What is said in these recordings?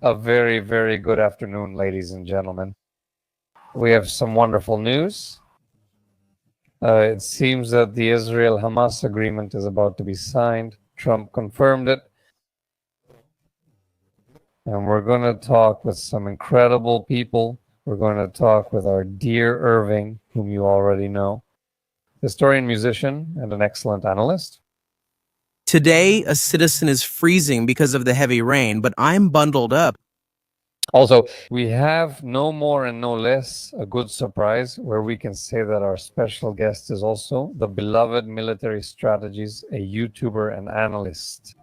A very, very good afternoon, ladies and gentlemen. We have some wonderful news. It seems that the Israel-Hamas agreement is about to be signed. Trump confirmed it. And we're going to talk with some incredible people. We're going to talk with our dear Irving, whom you already know, historian, musician, and an excellent analyst. Today, a citizen is freezing because of the heavy rain, but I'm bundled up. Also, we have no more and no less a good surprise where we can say that our special guest is also the beloved military strategist, a YouTuber and analyst.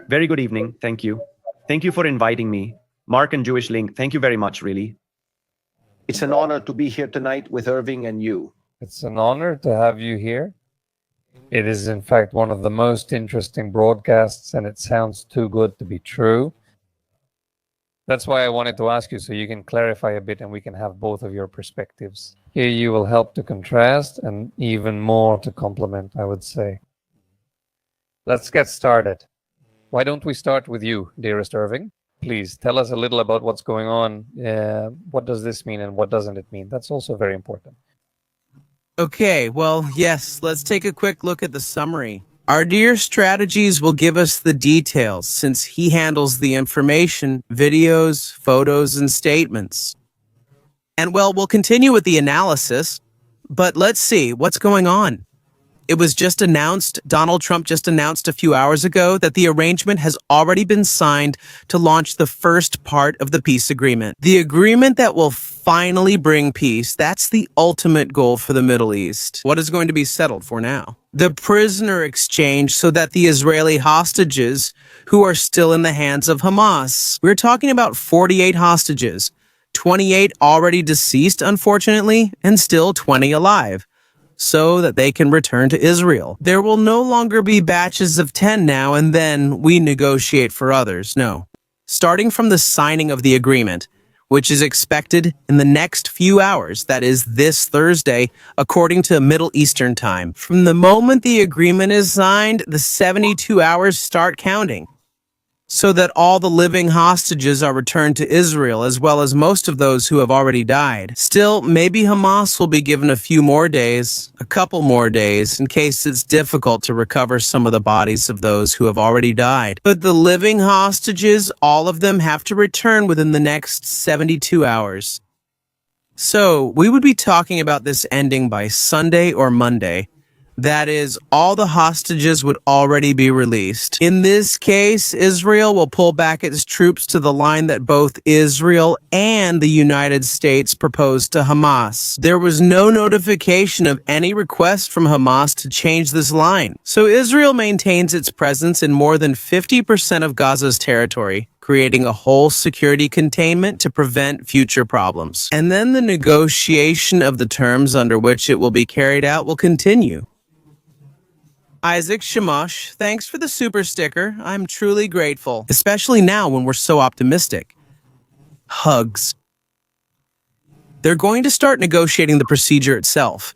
Very good evening. Thank you. Thank you for inviting me. Mark and Jewish Link, thank you very much, really. It's an honor to be here tonight with Irving and you. It's an honor to have you here. It is, in fact, one of the most interesting broadcasts, and it sounds too good to be true. That's why I wanted to ask you, so you can clarify a bit and we can have both of your perspectives. Here you will help to contrast and even more to complement, I would say. Let's get started. Why don't we start with you, dearest Irving? Please tell us a little about what's going on. What does this mean and what doesn't it mean? That's also very important. Okay, well, yes, let's take a quick look at the summary. Our dear Strategies will give us the details since he handles the information, videos, photos, and statements. And well, we'll continue with the analysis, but let's see what's going on. It was just announced, Donald Trump just announced a few hours ago that the arrangement has already been signed to launch the first part of the peace agreement. The agreement that will finally bring peace, that's the ultimate goal for the Middle East. What is going to be settled for now? The prisoner exchange so that the Israeli hostages who are still in the hands of Hamas. We're talking about 48 hostages, 28 already deceased, unfortunately, and still 20 alive, so that they can return to Israel. There will no longer be batches of 10 now and then we negotiate for others. No. Starting from the signing of the agreement, which is expected in the next few hours, that is this Thursday, according to Middle Eastern time. From the moment the agreement is signed, the 72 hours start counting, so that all the living hostages are returned to Israel, as well as most of those who have already died. Still, maybe Hamas will be given a few more days, a couple more days, in case it's difficult to recover some of the bodies of those who have already died. But the living hostages, all of them have to return within the next 72 hours. So, we would be talking about this ending by Sunday or Monday. That is, all the hostages would already be released. In this case, Israel will pull back its troops to the line that both Israel and the United States proposed to Hamas. There was no notification of any request from Hamas to change this line. So Israel maintains its presence in more than 50% of Gaza's territory, creating a whole security containment to prevent future problems. And then the negotiation of the terms under which it will be carried out will continue. Isaac Shamash, thanks for the super sticker. I'm truly grateful, especially now when we're so optimistic. Hugs. They're going to start negotiating the procedure itself,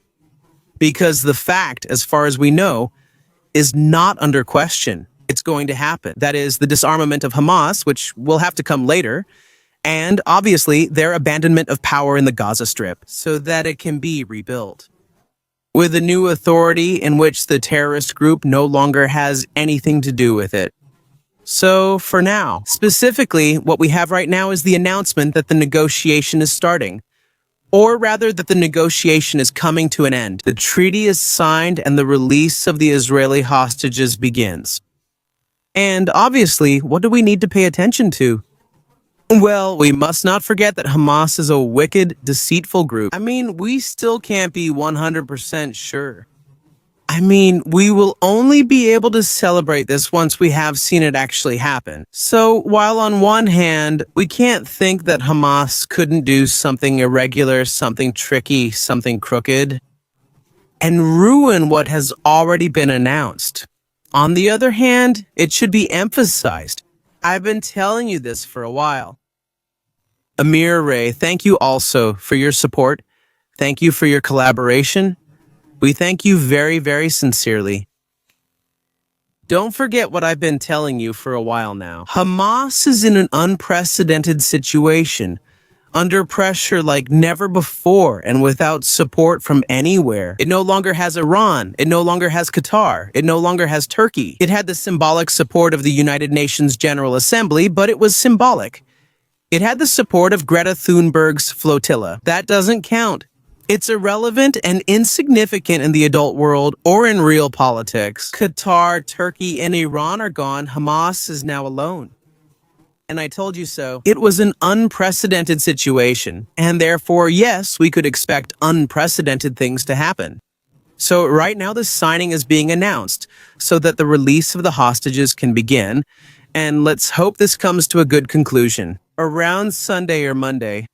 because the fact, as far as we know, is not under question. It's going to happen. That is, the disarmament of Hamas, which will have to come later, and obviously their abandonment of power in the Gaza Strip, so that it can be rebuilt, with a new authority in which the terrorist group no longer has anything to do with it. So, for now, specifically, what we have right now is the announcement that the negotiation is starting, or rather that the negotiation is coming to an end. The treaty is signed and the release of the Israeli hostages begins. And obviously, what do we need to pay attention to? Well, we must not forget that Hamas is a wicked, deceitful group. I mean, we still can't be 100% sure. I mean, we will only be able to celebrate this once we have seen it actually happen. So, while on one hand, we can't think that Hamas couldn't do something irregular, something tricky, something crooked, and ruin what has already been announced. On the other hand, it should be emphasized, I've been telling you this for a while. Amir Ray, thank you also for your support. Thank you for your collaboration. We thank you very, very sincerely. Don't forget what I've been telling you for a while now. Hamas is in an unprecedented situation, under pressure like never before and without support from anywhere. It no longer has Iran. It no longer has Qatar. It no longer has Turkey. It had the symbolic support of the United Nations General Assembly, but it was symbolic. It had the support of Greta Thunberg's flotilla. That doesn't count. It's irrelevant and insignificant in the adult world or in real politics. Qatar, Turkey, and Iran are gone. Hamas is now alone. And I told you so. It was an unprecedented situation, and therefore, yes, we could expect unprecedented things to happen. So right now the signing is being announced so that the release of the hostages can begin, and let's hope this comes to a good conclusion around Sunday or Monday.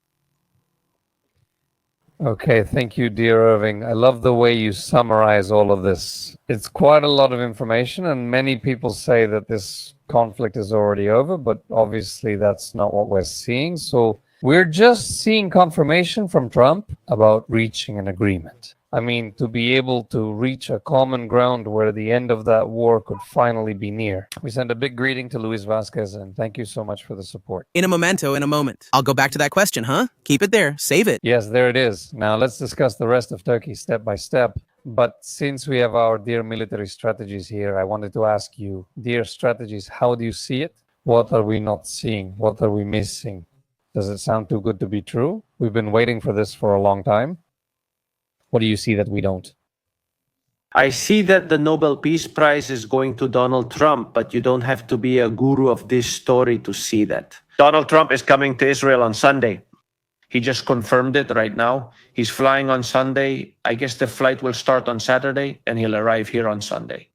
Okay, thank you, dear Irving. I love the way you summarize all of this. It's quite a lot of information, and many people say that this conflict is already over, but obviously that's not what we're seeing. So we're just seeing confirmation from Trump about reaching an agreement. I mean, to be able to reach a common ground where the end of that war could finally be near. We send a big greeting to Luis Vasquez, and thank you so much for the support. In a memento, in a moment. I'll go back to that question, huh? Keep it there. Save it. Yes, there it is. Now let's discuss the rest of Turkey step by step. But since we have our dear military strategies here, I wanted to ask you, dear strategies, how do you see it? What are we not seeing? What are we missing? Does it sound too good to be true? We've been waiting for this for a long time. What do you see that we don't? I see that the Nobel Peace Prize is going to Donald Trump, but you don't have to be a guru of this story to see that. Donald Trump is coming to Israel on Sunday. He just confirmed it right now. He's flying on Sunday. I guess the flight will start on Saturday, and he'll arrive here on Sunday.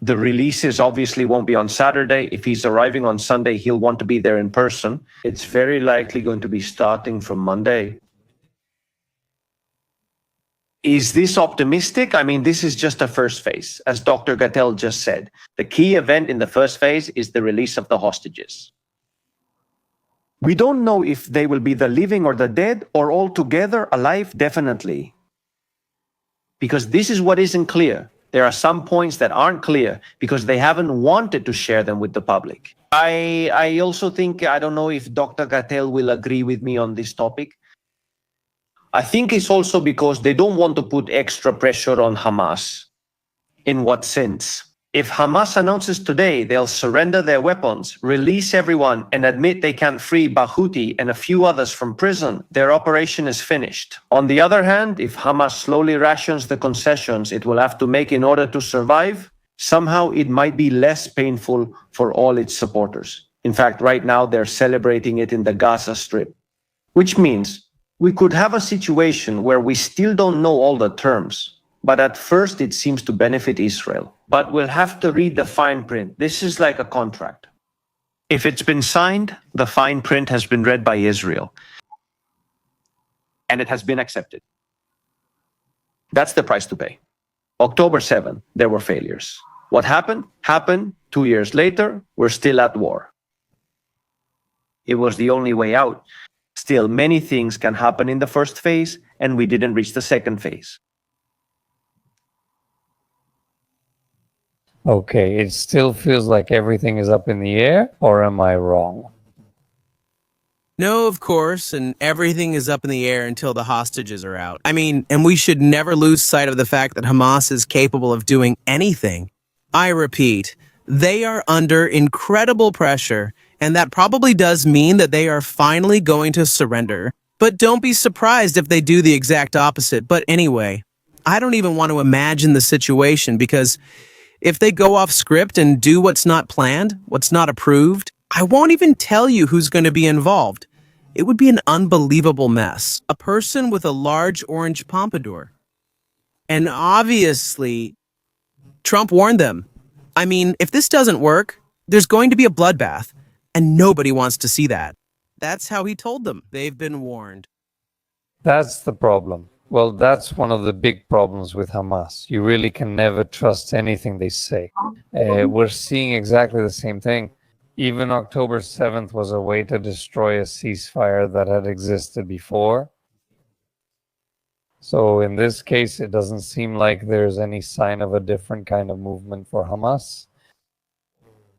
The releases obviously won't be on Saturday. If he's arriving on Sunday, he'll want to be there in person. It's very likely going to be starting from Monday. Is this optimistic? I mean, this is just a first phase. As Dr. Gattel just said, the key event in the first phase is the release of the hostages. We don't know if they will be the living or the dead or all together alive, definitely. Because this is what isn't clear. There are some points that aren't clear because they haven't wanted to share them with the public. I also think, I don't know if Dr. Gattel will agree with me on this topic. I think it's also because they don't want to put extra pressure on Hamas. In what sense? If Hamas announces today they'll surrender their weapons, release everyone, and admit they can't free Bahuti and a few others from prison, their operation is finished. On the other hand, if Hamas slowly rations the concessions it will have to make in order to survive, somehow it might be less painful for all its supporters. In fact, right now they're celebrating it in the Gaza Strip. Which means we could have a situation where we still don't know all the terms, but at first it seems to benefit Israel. But we'll have to read the fine print. This is like a contract. If it's been signed, the fine print has been read by Israel. And it has been accepted. That's the price to pay. October 7, there were failures. What happened? Happened. 2 years later, we're still at war. It was the only way out. Still, many things can happen in the first phase, and we didn't reach the second phase. Okay, it still feels like everything is up in the air, or am I wrong? No, of course, and everything is up in the air until the hostages are out. I mean, and we should never lose sight of the fact that Hamas is capable of doing anything. I repeat, they are under incredible pressure, and that probably does mean that they are finally going to surrender. But don't be surprised if they do the exact opposite. But anyway, I don't even want to imagine the situation because if they go off script and do what's not planned, what's not approved, I won't even tell you who's going to be involved. It would be an unbelievable mess. A person with a large orange pompadour. And obviously, Trump warned them. I mean, if this doesn't work, there's going to be a bloodbath, and nobody wants to see that. That's how he told them. They've been warned. That's the problem. Well, that's one of the big problems with Hamas. You really can never trust anything they say. We're seeing exactly the same thing. Even October 7th was a way to destroy a ceasefire that had existed before. So in this case, it doesn't seem like there's any sign of a different kind of movement for Hamas.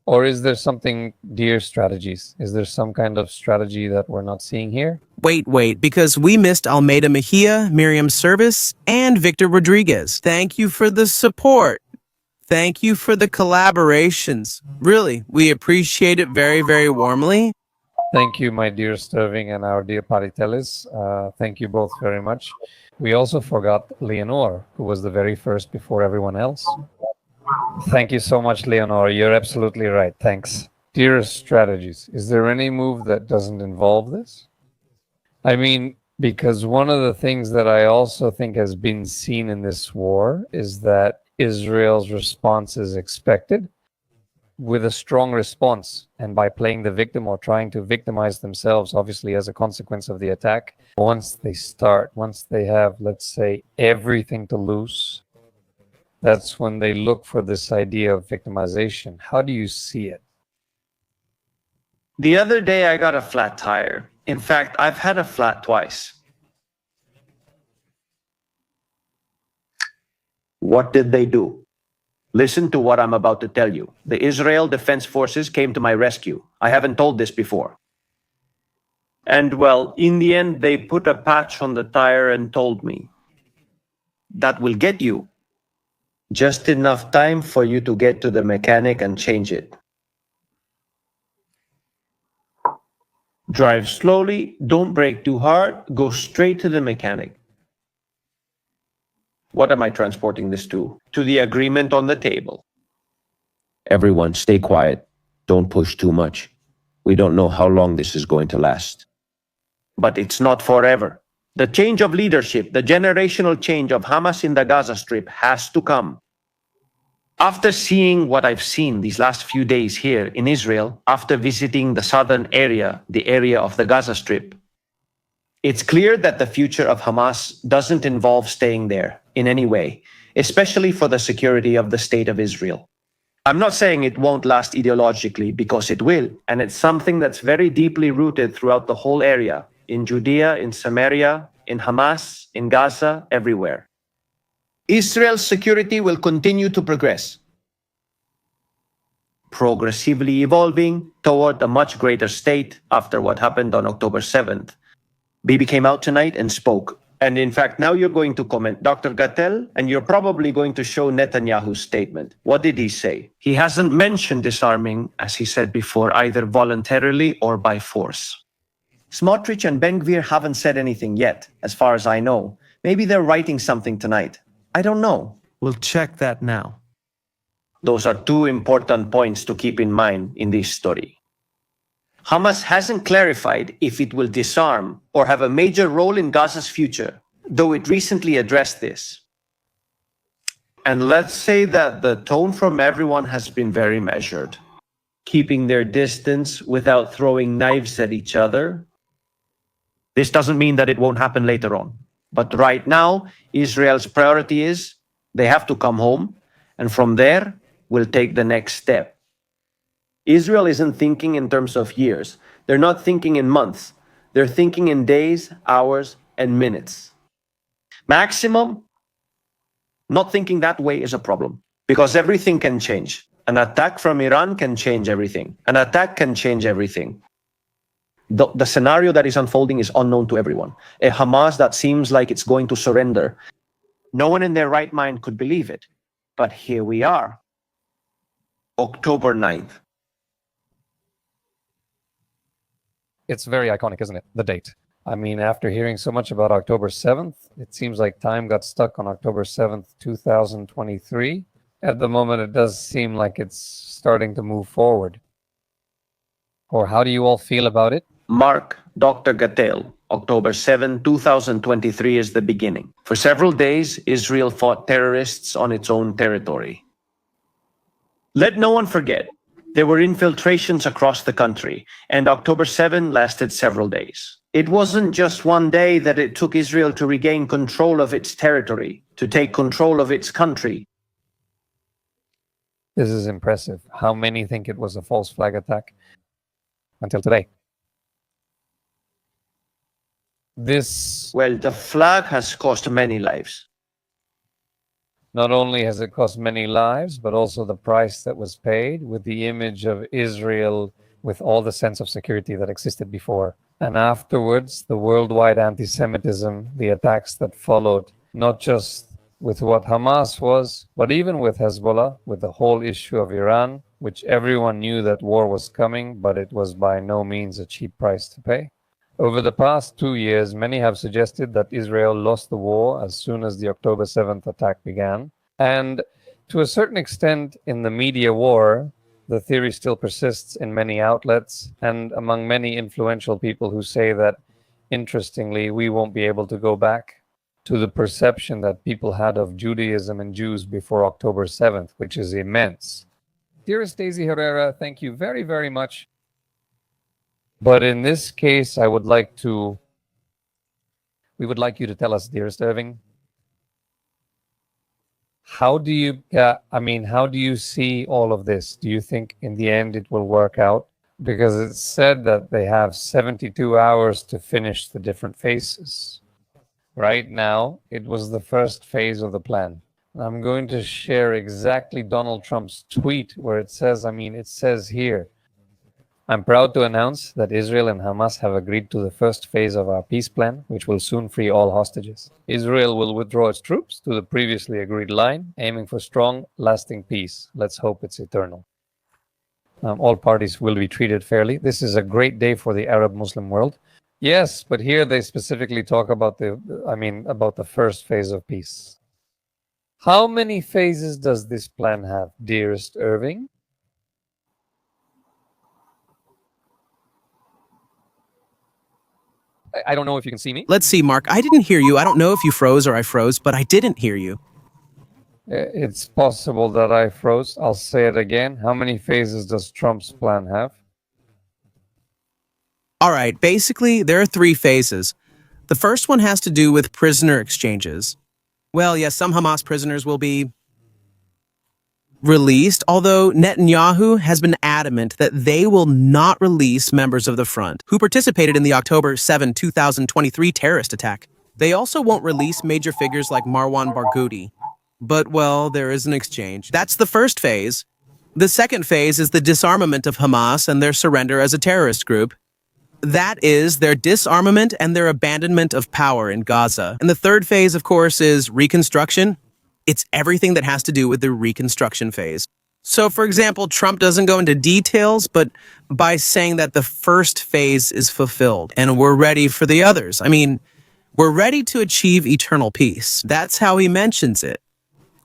Or is there something, dear strategies? Is there some kind of strategy that we're not seeing here? Wait, because we missed Almeida Mejia, Miriam Service, and Victor Rodriguez. Thank you for the support. Thank you for the collaborations. Really, we appreciate it very, very warmly. Thank you, my dear Sterving and our dear Paritelis. Thank you both very much. We also forgot Leonore, who was the very first before everyone else. Thank you so much, Leonore. You're absolutely right. Thanks. Dear strategies, is there any move that doesn't involve this? I mean, because one of the things that I also think has been seen in this war is that Israel's response is expected with a strong response. And by playing the victim or trying to victimize themselves, obviously as a consequence of the attack, once they have, let's say, everything to lose, that's when they look for this idea of victimization. How do you see it? The other day I got a flat tire. In fact, I've had a flat twice. What did they do? Listen to what I'm about to tell you. The Israel Defense Forces came to my rescue. I haven't told this before. And well, in the end, they put a patch on the tire and told me, that will get you. Just enough time for you to get to the mechanic and change it. Drive slowly, don't brake too hard, go straight to the mechanic. What am I transporting this to? To the agreement on the table. Everyone, stay quiet. Don't push too much. We don't know how long this is going to last. But it's not forever. The change of leadership, the generational change of Hamas in the Gaza Strip has to come. After seeing what I've seen these last few days here in Israel, after visiting the southern area, the area of the Gaza Strip, it's clear that the future of Hamas doesn't involve staying there in any way, especially for the security of the state of Israel. I'm not saying it won't last ideologically, because it will, and it's something that's very deeply rooted throughout the whole area, in Judea, in Samaria, in Hamas, in Gaza, everywhere. Israel's security will continue to progress, progressively evolving toward a much greater state after what happened on October 7th. Bibi came out tonight and spoke. And in fact, now you're going to comment, Dr. Gattel, and you're probably going to show Netanyahu's statement. What did he say? He hasn't mentioned disarming, as he said before, either voluntarily or by force. Smotrich and Ben-Gvir haven't said anything yet, as far as I know. Maybe they're writing something tonight. I don't know. We'll check that now. Those are two important points to keep in mind in this story. Hamas hasn't clarified if it will disarm or have a major role in Gaza's future, though it recently addressed this. And let's say that the tone from everyone has been very measured, keeping their distance without throwing knives at each other. This doesn't mean that it won't happen later on. But right now, Israel's priority is they have to come home, and from there, we'll take the next step. Israel isn't thinking in terms of years. They're not thinking in months. They're thinking in days, hours, and minutes. Maximum, not thinking that way is a problem, because everything can change. An attack from Iran can change everything. An attack can change everything. The scenario that is unfolding is unknown to everyone. A Hamas that seems like it's going to surrender. No one in their right mind could believe it. But here we are. October 9th. It's very iconic, isn't it? The date. I mean, after hearing so much about October 7th, it seems like time got stuck on October 7th, 2023. At the moment, it does seem like it's starting to move forward. Or how do you all feel about it? Mark, Dr. Gattel, October 7, 2023 is the beginning. For several days, Israel fought terrorists on its own territory. Let no one forget, there were infiltrations across the country, and October 7 lasted several days. It wasn't just one day that it took Israel to regain control of its territory, to take control of its country. This is impressive. How many think it was a false flag attack until today? This Well, the flag has cost many lives. not only has it cost many lives, but also the price that was paid with the image of Israel with all the sense of security that existed before. And afterwards, the worldwide anti Semitism, the attacks that followed, not just with what Hamas was, but even with Hezbollah, with the whole issue of Iran, which everyone knew that war was coming, but it was by no means a cheap price to pay. Over the past 2 years, many have suggested that Israel lost the war as soon as the October 7th attack began. And to a certain extent, in the media war, the theory still persists in many outlets and among many influential people who say that, interestingly, we won't be able to go back to the perception that people had of Judaism and Jews before October 7th, which is immense. Dearest Daisy Herrera, thank you very, very much. But in this case, we would like you to tell us, dearest Irving, how do you see all of this? Do you think in the end it will work out? Because it's said that they have 72 hours to finish the different phases. Right now, it was the first phase of the plan. I'm going to share exactly Donald Trump's tweet where it says here, I'm proud to announce that Israel and Hamas have agreed to the first phase of our peace plan, which will soon free all hostages. Israel will withdraw its troops to the previously agreed line, aiming for strong, lasting peace. Let's hope it's eternal. All parties will be treated fairly. This is a great day for the Arab Muslim world. Yes, but here they specifically talk about the first phase of peace. How many phases does this plan have, dearest Irving? I don't know if you can see me. Let's see, Mark. I didn't hear you. I don't know if you froze or I froze, but I didn't hear you. It's possible that I froze. I'll say it again. How many phases does Trump's plan have? All right, basically, there are 3 phases. The first one has to do with prisoner exchanges. Well, yes, some Hamas prisoners will be released, although Netanyahu has been adamant that they will not release members of the front who participated in the October 7, 2023 terrorist attack. They also won't release major figures like Marwan Barghouti. But, well, there is an exchange. That's the first phase. The second phase is the disarmament of Hamas and their surrender as a terrorist group. That is their disarmament and their abandonment of power in Gaza. And the third phase, of course, is reconstruction. It's everything that has to do with the reconstruction phase. So, for example, Trump doesn't go into details, but by saying that the first phase is fulfilled and we're ready for the others. We're ready to achieve eternal peace. That's how he mentions it.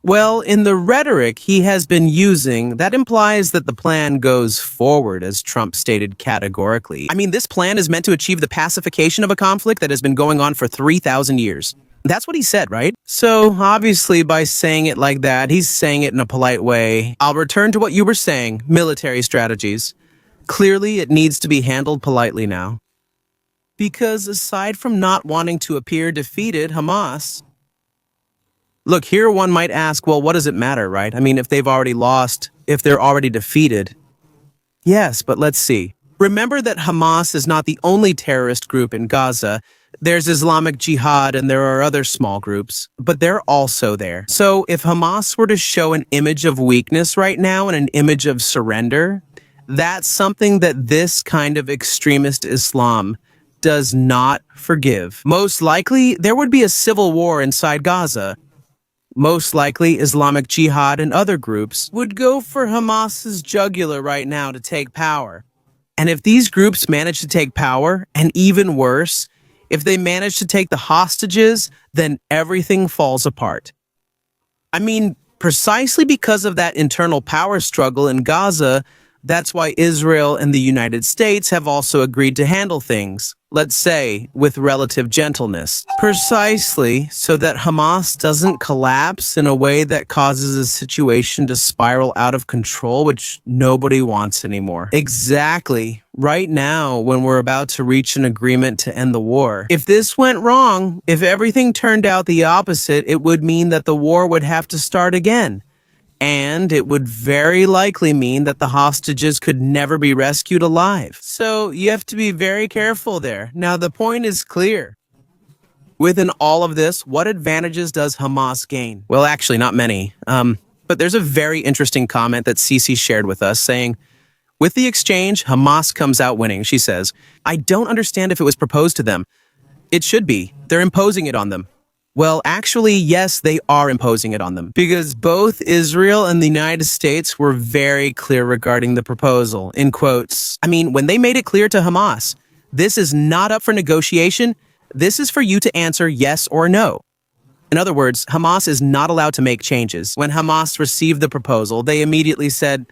Well, in the rhetoric he has been using, that implies that the plan goes forward, as Trump stated categorically. This plan is meant to achieve the pacification of a conflict that has been going on for 3,000 years. That's what he said, right? So, obviously, by saying it like that, he's saying it in a polite way. I'll return to what you were saying, military strategies. Clearly, it needs to be handled politely now. Because aside from not wanting to appear defeated, Hamas... Look, here one might ask, well, what does it matter, right? If they've already lost, if they're already defeated. Yes, but let's see. Remember that Hamas is not the only terrorist group in Gaza. There's Islamic Jihad and there are other small groups, but they're also there. So if Hamas were to show an image of weakness right now and an image of surrender, that's something that this kind of extremist Islam does not forgive. Most likely, there would be a civil war inside Gaza. Most likely, Islamic Jihad and other groups would go for Hamas's jugular right now to take power. And if these groups manage to take power, and even worse, if they manage to take the hostages, then everything falls apart. Precisely because of that internal power struggle in Gaza, that's why Israel and the United States have also agreed to handle things, let's say, with relative gentleness. Precisely so that Hamas doesn't collapse in a way that causes a situation to spiral out of control, which nobody wants anymore. Exactly. Right now, when we're about to reach an agreement to end the war. If this went wrong, if everything turned out the opposite, it would mean that the war would have to start again. And it would very likely mean that the hostages could never be rescued alive. So you have to be very careful there. Now, the point is clear. Within all of this, what advantages does Hamas gain? Well, actually, not many. But there's a very interesting comment that Cece shared with us saying, with the exchange, Hamas comes out winning. She says, I don't understand if it was proposed to them. It should be. They're imposing it on them. Well, actually, yes, they are imposing it on them because both Israel and the United States were very clear regarding the proposal, in quotes. I mean, when they made it clear to Hamas, this is not up for negotiation. This is for you to answer yes or no. In other words, Hamas is not allowed to make changes. When Hamas received the proposal, they immediately said,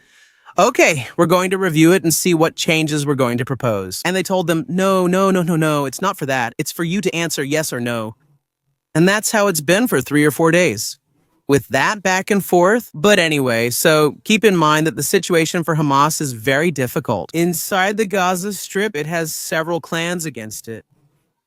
okay, we're going to review it and see what changes we're going to propose. And they told them, no, it's not for that. It's for you to answer yes or no. And that's how it's been for 3 or 4 days. With that back and forth. But anyway, so keep in mind that the situation for Hamas is very difficult. Inside the Gaza Strip, it has several clans against it.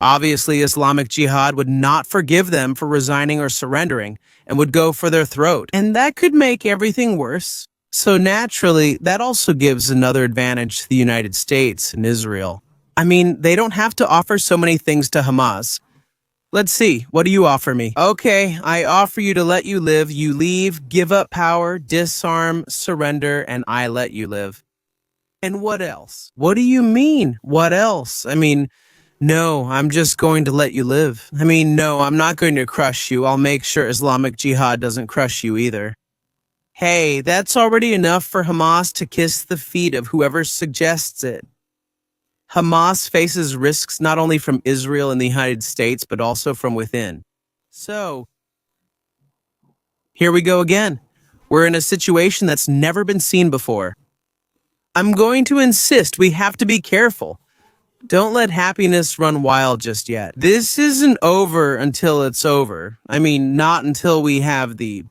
Obviously, Islamic Jihad would not forgive them for resigning or surrendering and would go for their throat. And that could make everything worse. So naturally, that also gives another advantage to the United States and Israel. I mean, they don't have to offer so many things to Hamas. Let's see, what do you offer me? Okay, I offer you to let you live. You leave, give up power, disarm, surrender, and I let you live. And what else? What do you mean, what else? I mean, no, I'm just going to let you live. I mean, no, I'm not going to crush you. I'll make sure Islamic Jihad doesn't crush you either. Hey, that's already enough for Hamas to kiss the feet of whoever suggests it. Hamas faces risks not only from Israel and the United States, but also from within. So, here we go again. We're in a situation that's never been seen before. I'm going to insist we have to be careful. Don't let happiness run wild just yet. This isn't over until it's over. I mean, not until we have the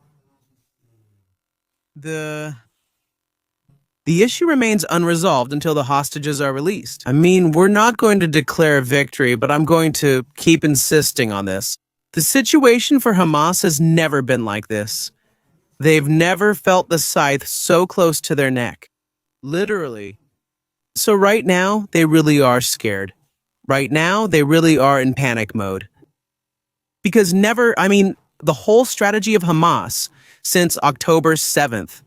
issue remains unresolved until the hostages are released. I mean, we're not going to declare victory, but I'm going to keep insisting on this. The situation for Hamas has never been like this. They've never felt the scythe so close to their neck. Literally. So right now, they really are scared. Right now, they really are in panic mode. Because the whole strategy of Hamas since October 7th,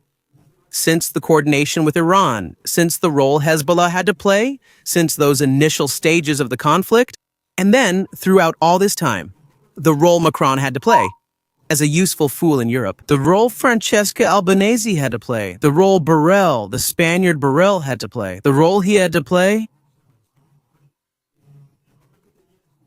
since the coordination with Iran, since the role Hezbollah had to play, since those initial stages of the conflict, and then throughout all this time, the role Macron had to play as a useful fool in Europe, the role Francesca Albanese had to play, the role Borrell, the Spaniard Borrell had to play, the role he had to play.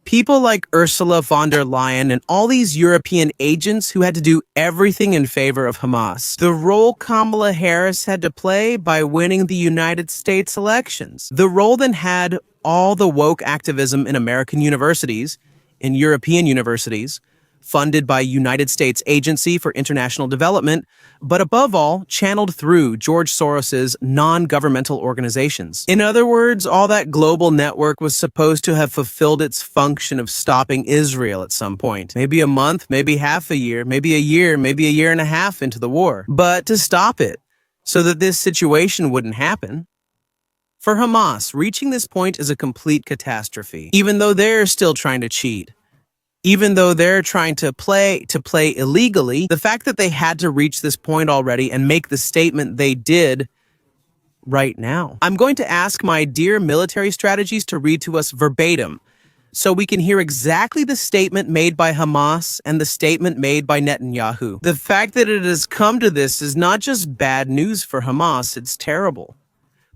People like Ursula von der Leyen and all these European agents who had to do everything in favor of Hamas. The role Kamala Harris had to play by winning the United States elections. The role then had all the woke activism in American universities, in European universities, funded by United States Agency for International Development, but above all, channeled through George Soros's non-governmental organizations. In other words, all that global network was supposed to have fulfilled its function of stopping Israel at some point. Maybe a month, maybe half a year, maybe a year and a half into the war. But to stop it, so that this situation wouldn't happen. For Hamas, reaching this point is a complete catastrophe, even though they're still trying to cheat. Even though they're trying to play illegally, the fact that they had to reach this point already and make the statement they did right now. I'm going to ask my dear military strategies to read to us verbatim so we can hear exactly the statement made by Hamas and the statement made by Netanyahu. The fact that it has come to this is not just bad news for Hamas, it's terrible.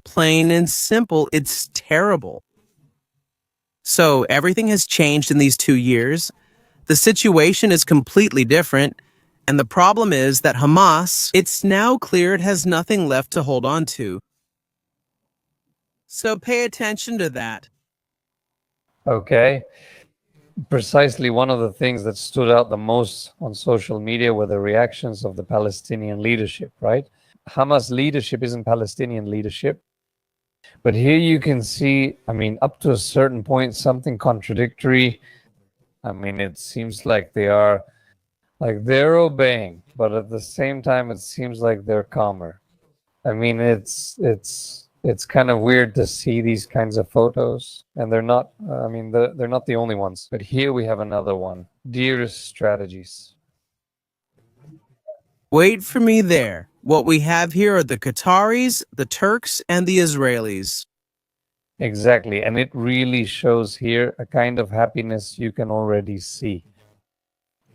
Plain and simple, it's terrible. So everything has changed in these 2 years. The situation is completely different. And the problem is that Hamas, it's now clear it has nothing left to hold on to. So pay attention to that. Okay. Precisely one of the things that stood out the most on social media were the reactions of the Palestinian leadership, right? Hamas leadership isn't Palestinian leadership. But here you can see, up to a certain point, something contradictory. It seems like they're obeying, but at the same time, it seems like they're calmer. It's It's kind of weird to see these kinds of photos, and they're not, they're not the only ones. But here we have another one. Dear Strategies. Wait for me there. What we have here are the Qataris, the Turks, and the Israelis. Exactly, and it really shows here a kind of happiness you can already see.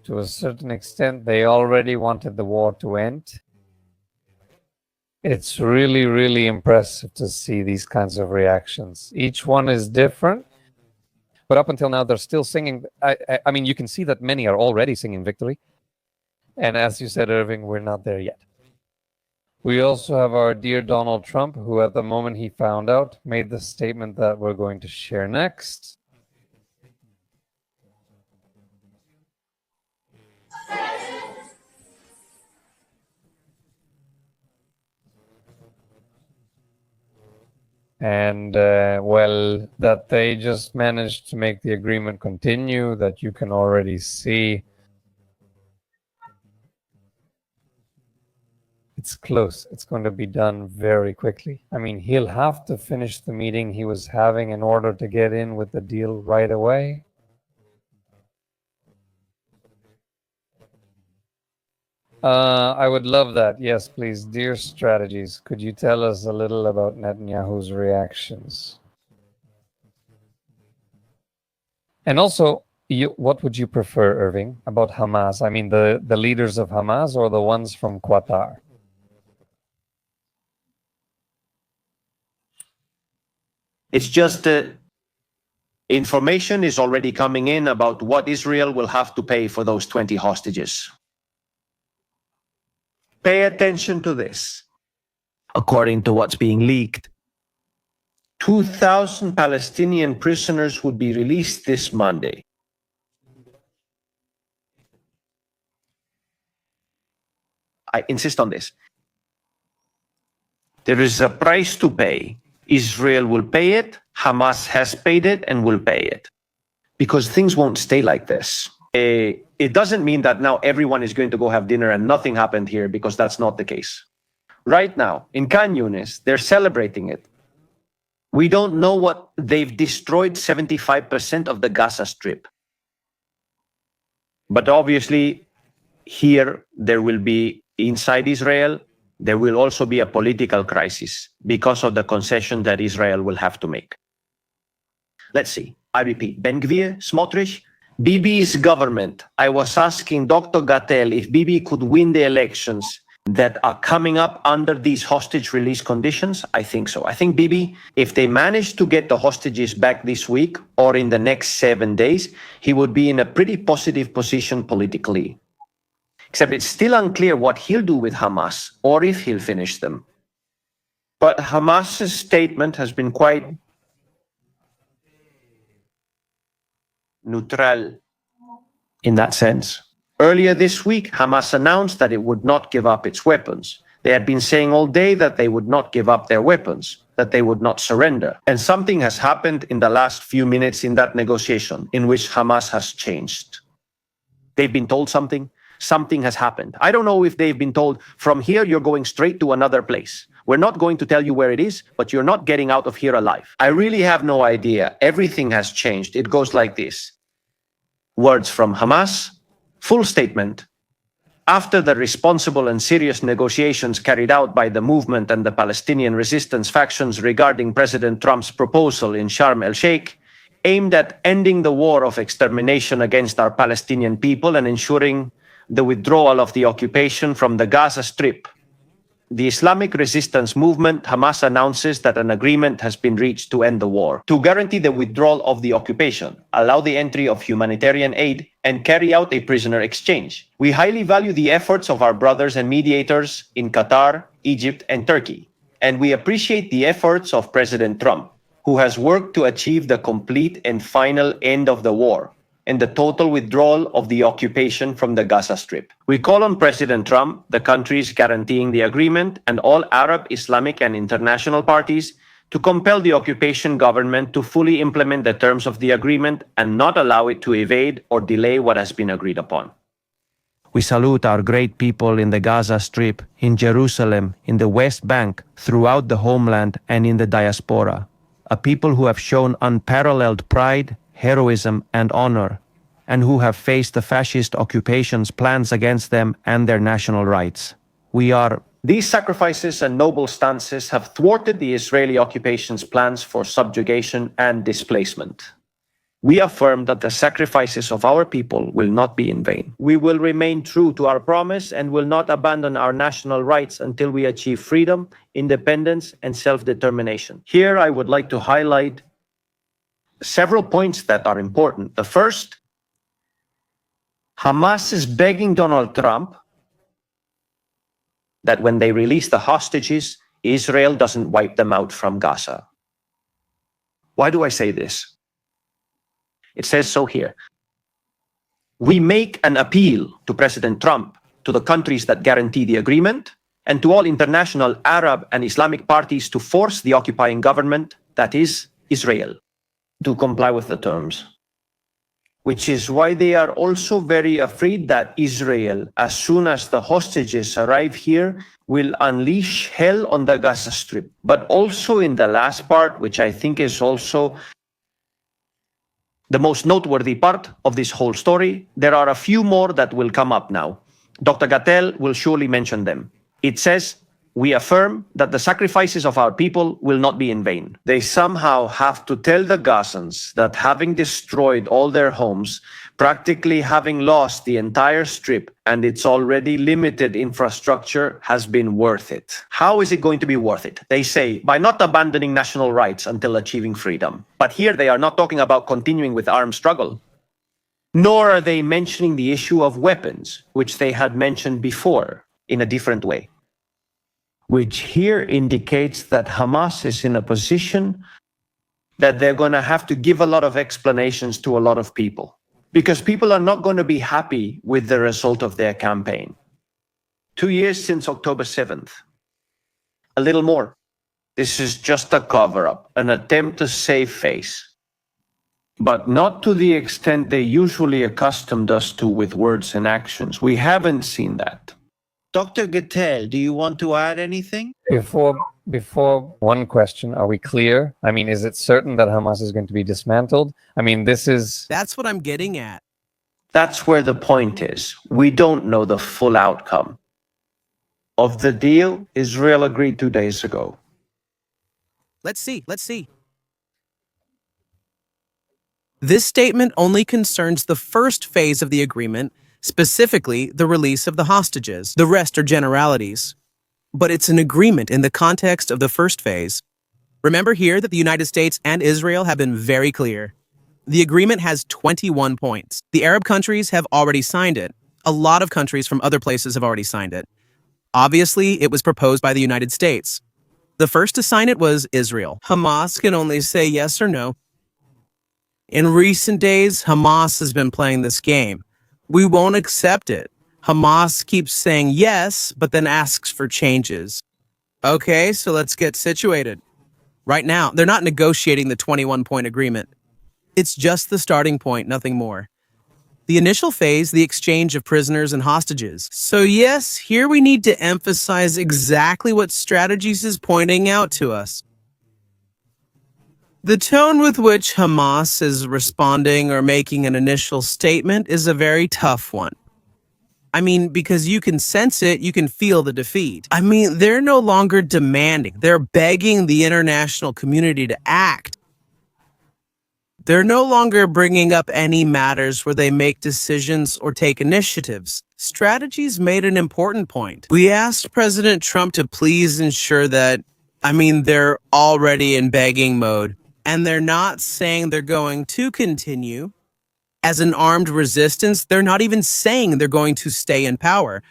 To a certain extent, they already wanted the war to end. It's really, really impressive to see these kinds of reactions. Each one is different, but up until now, they're still singing. I mean, you can see that many are already singing victory. And as you said, Irving, we're not there yet. We also have our dear Donald Trump, who at the moment he found out, made the statement that we're going to share next. And, well, that they just managed to make the agreement continue, that you can already see. It's close. It's going to be done very quickly. I mean, he'll have to finish the meeting he was having in order to get in with the deal right away. I would love that. Yes, please. Dear Strategies, could you tell us a little about Netanyahu's reactions? And also, what would you prefer, Irving, about Hamas? I mean, the leaders of Hamas or the ones from Qatar? It's just information is already coming in about what Israel will have to pay for those 20 hostages. Pay attention to this. According to what's being leaked, 2,000 Palestinian prisoners would be released this Monday. I insist on this. There is a price to pay. Israel will pay it, Hamas has paid it and will pay it. Because things won't stay like this. It doesn't mean that now everyone is going to go have dinner and nothing happened here, because that's not the case. Right now, in Khan Yunis, they're celebrating it. We don't know what they've destroyed 75% of the Gaza Strip. But obviously, here there will be, inside Israel, there will also be a political crisis because of the concession that Israel will have to make. Let's see. I repeat, Ben Gvir, Smotrich, Bibi's government. I was asking Dr. Gattel if Bibi could win the elections that are coming up under these hostage release conditions. I think so. I think Bibi, if they manage to get the hostages back this week or in the next 7 days, he would be in a pretty positive position politically. Except it's still unclear what he'll do with Hamas or if he'll finish them. But Hamas's statement has been quite neutral in that sense. Earlier this week, Hamas announced that it would not give up its weapons. They had been saying all day that they would not give up their weapons, that they would not surrender. And something has happened in the last few minutes in that negotiation in which Hamas has changed. They've been told something. Something has happened. I don't know if they've been told, from here you're going straight to another place. We're not going to tell you where it is, but you're not getting out of here alive. I really have no idea. Everything has changed. It goes like this. Words from Hamas, full statement. After the responsible and serious negotiations carried out by the movement and the Palestinian resistance factions regarding President Trump's proposal in Sharm el-Sheikh, aimed at ending the war of extermination against our Palestinian people and ensuring the withdrawal of the occupation from the Gaza Strip, the Islamic resistance movement, Hamas, announces that an agreement has been reached to end the war, to guarantee the withdrawal of the occupation, allow the entry of humanitarian aid, and carry out a prisoner exchange. We highly value the efforts of our brothers and mediators in Qatar, Egypt, and Turkey, and we appreciate the efforts of President Trump, who has worked to achieve the complete and final end of the war and the total withdrawal of the occupation from the Gaza Strip. We call on President Trump, the countries guaranteeing the agreement, and all Arab, Islamic, and international parties to compel the occupation government to fully implement the terms of the agreement and not allow it to evade or delay what has been agreed upon. We salute our great people in the Gaza Strip, in Jerusalem, in the West Bank, throughout the homeland, and in the diaspora. A people who have shown unparalleled pride, heroism, and honor, and who have faced the fascist occupation's plans against them and their national rights. These sacrifices and noble stances have thwarted the Israeli occupation's plans for subjugation and displacement. We affirm that the sacrifices of our people will not be in vain. We will remain true to our promise and will not abandon our national rights until we achieve freedom, independence, and self-determination. Here, I would like to highlight several points that are important. The first, Hamas is begging Donald Trump that when they release the hostages, Israel doesn't wipe them out from Gaza. Why do I say this? It says so here. We make an appeal to President Trump, to the countries that guarantee the agreement, and to all international Arab and Islamic parties to force the occupying government, that is, Israel, to comply with the terms. Which is why they are also very afraid that Israel, as soon as the hostages arrive here, will unleash hell on the Gaza Strip. But also in the last part, which I think is also the most noteworthy part of this whole story, there are a few more that will come up now. Dr. Gattel will surely mention them. It says, we affirm that the sacrifices of our people will not be in vain. They somehow have to tell the Gazans that having destroyed all their homes, practically having lost the entire strip and its already limited infrastructure has been worth it. How is it going to be worth it? They say, by not abandoning national rights until achieving freedom. But here they are not talking about continuing with armed struggle. Nor are they mentioning the issue of weapons, which they had mentioned before in a different way. Which here indicates that Hamas is in a position that they're going to have to give a lot of explanations to a lot of people. Because people are not going to be happy with the result of their campaign. 2 years since October 7th. A little more. This is just a cover-up, an attempt to save face. But not to the extent they usually accustomed us to with words and actions. We haven't seen that. Dr. Gattel, do you want to add anything? Before one question, are we clear? I mean, is it certain that Hamas is going to be dismantled? I mean, That's what I'm getting at. That's where the point is. We don't know the full outcome of the deal Israel agreed 2 days ago. Let's see. This statement only concerns the first phase of the agreement, specifically the release of the hostages. The rest are generalities. But it's an agreement in the context of the first phase. Remember here that the United States and Israel have been very clear. The agreement has 21 points. The Arab countries have already signed it. A lot of countries from other places have already signed it. Obviously, it was proposed by the United States. The first to sign it was Israel. Hamas can only say yes or no. In recent days, Hamas has been playing this game. We won't accept it. Hamas keeps saying yes, but then asks for changes. Okay, so let's get situated. Right now, they're not negotiating the 21-point agreement. It's just the starting point, nothing more. The initial phase, the exchange of prisoners and hostages. So yes, here we need to emphasize exactly what Strategies is pointing out to us. The tone with which Hamas is responding or making an initial statement is a very tough one. I mean, because you can sense it, you can feel the defeat. I mean, they're no longer demanding. They're begging the international community to act. They're no longer bringing up any matters where they make decisions or take initiatives. Strategies made an important point. We asked President Trump to please ensure that, they're already in begging mode. And they're not saying they're going to continue as an armed resistance. They're not even saying they're going to stay in power.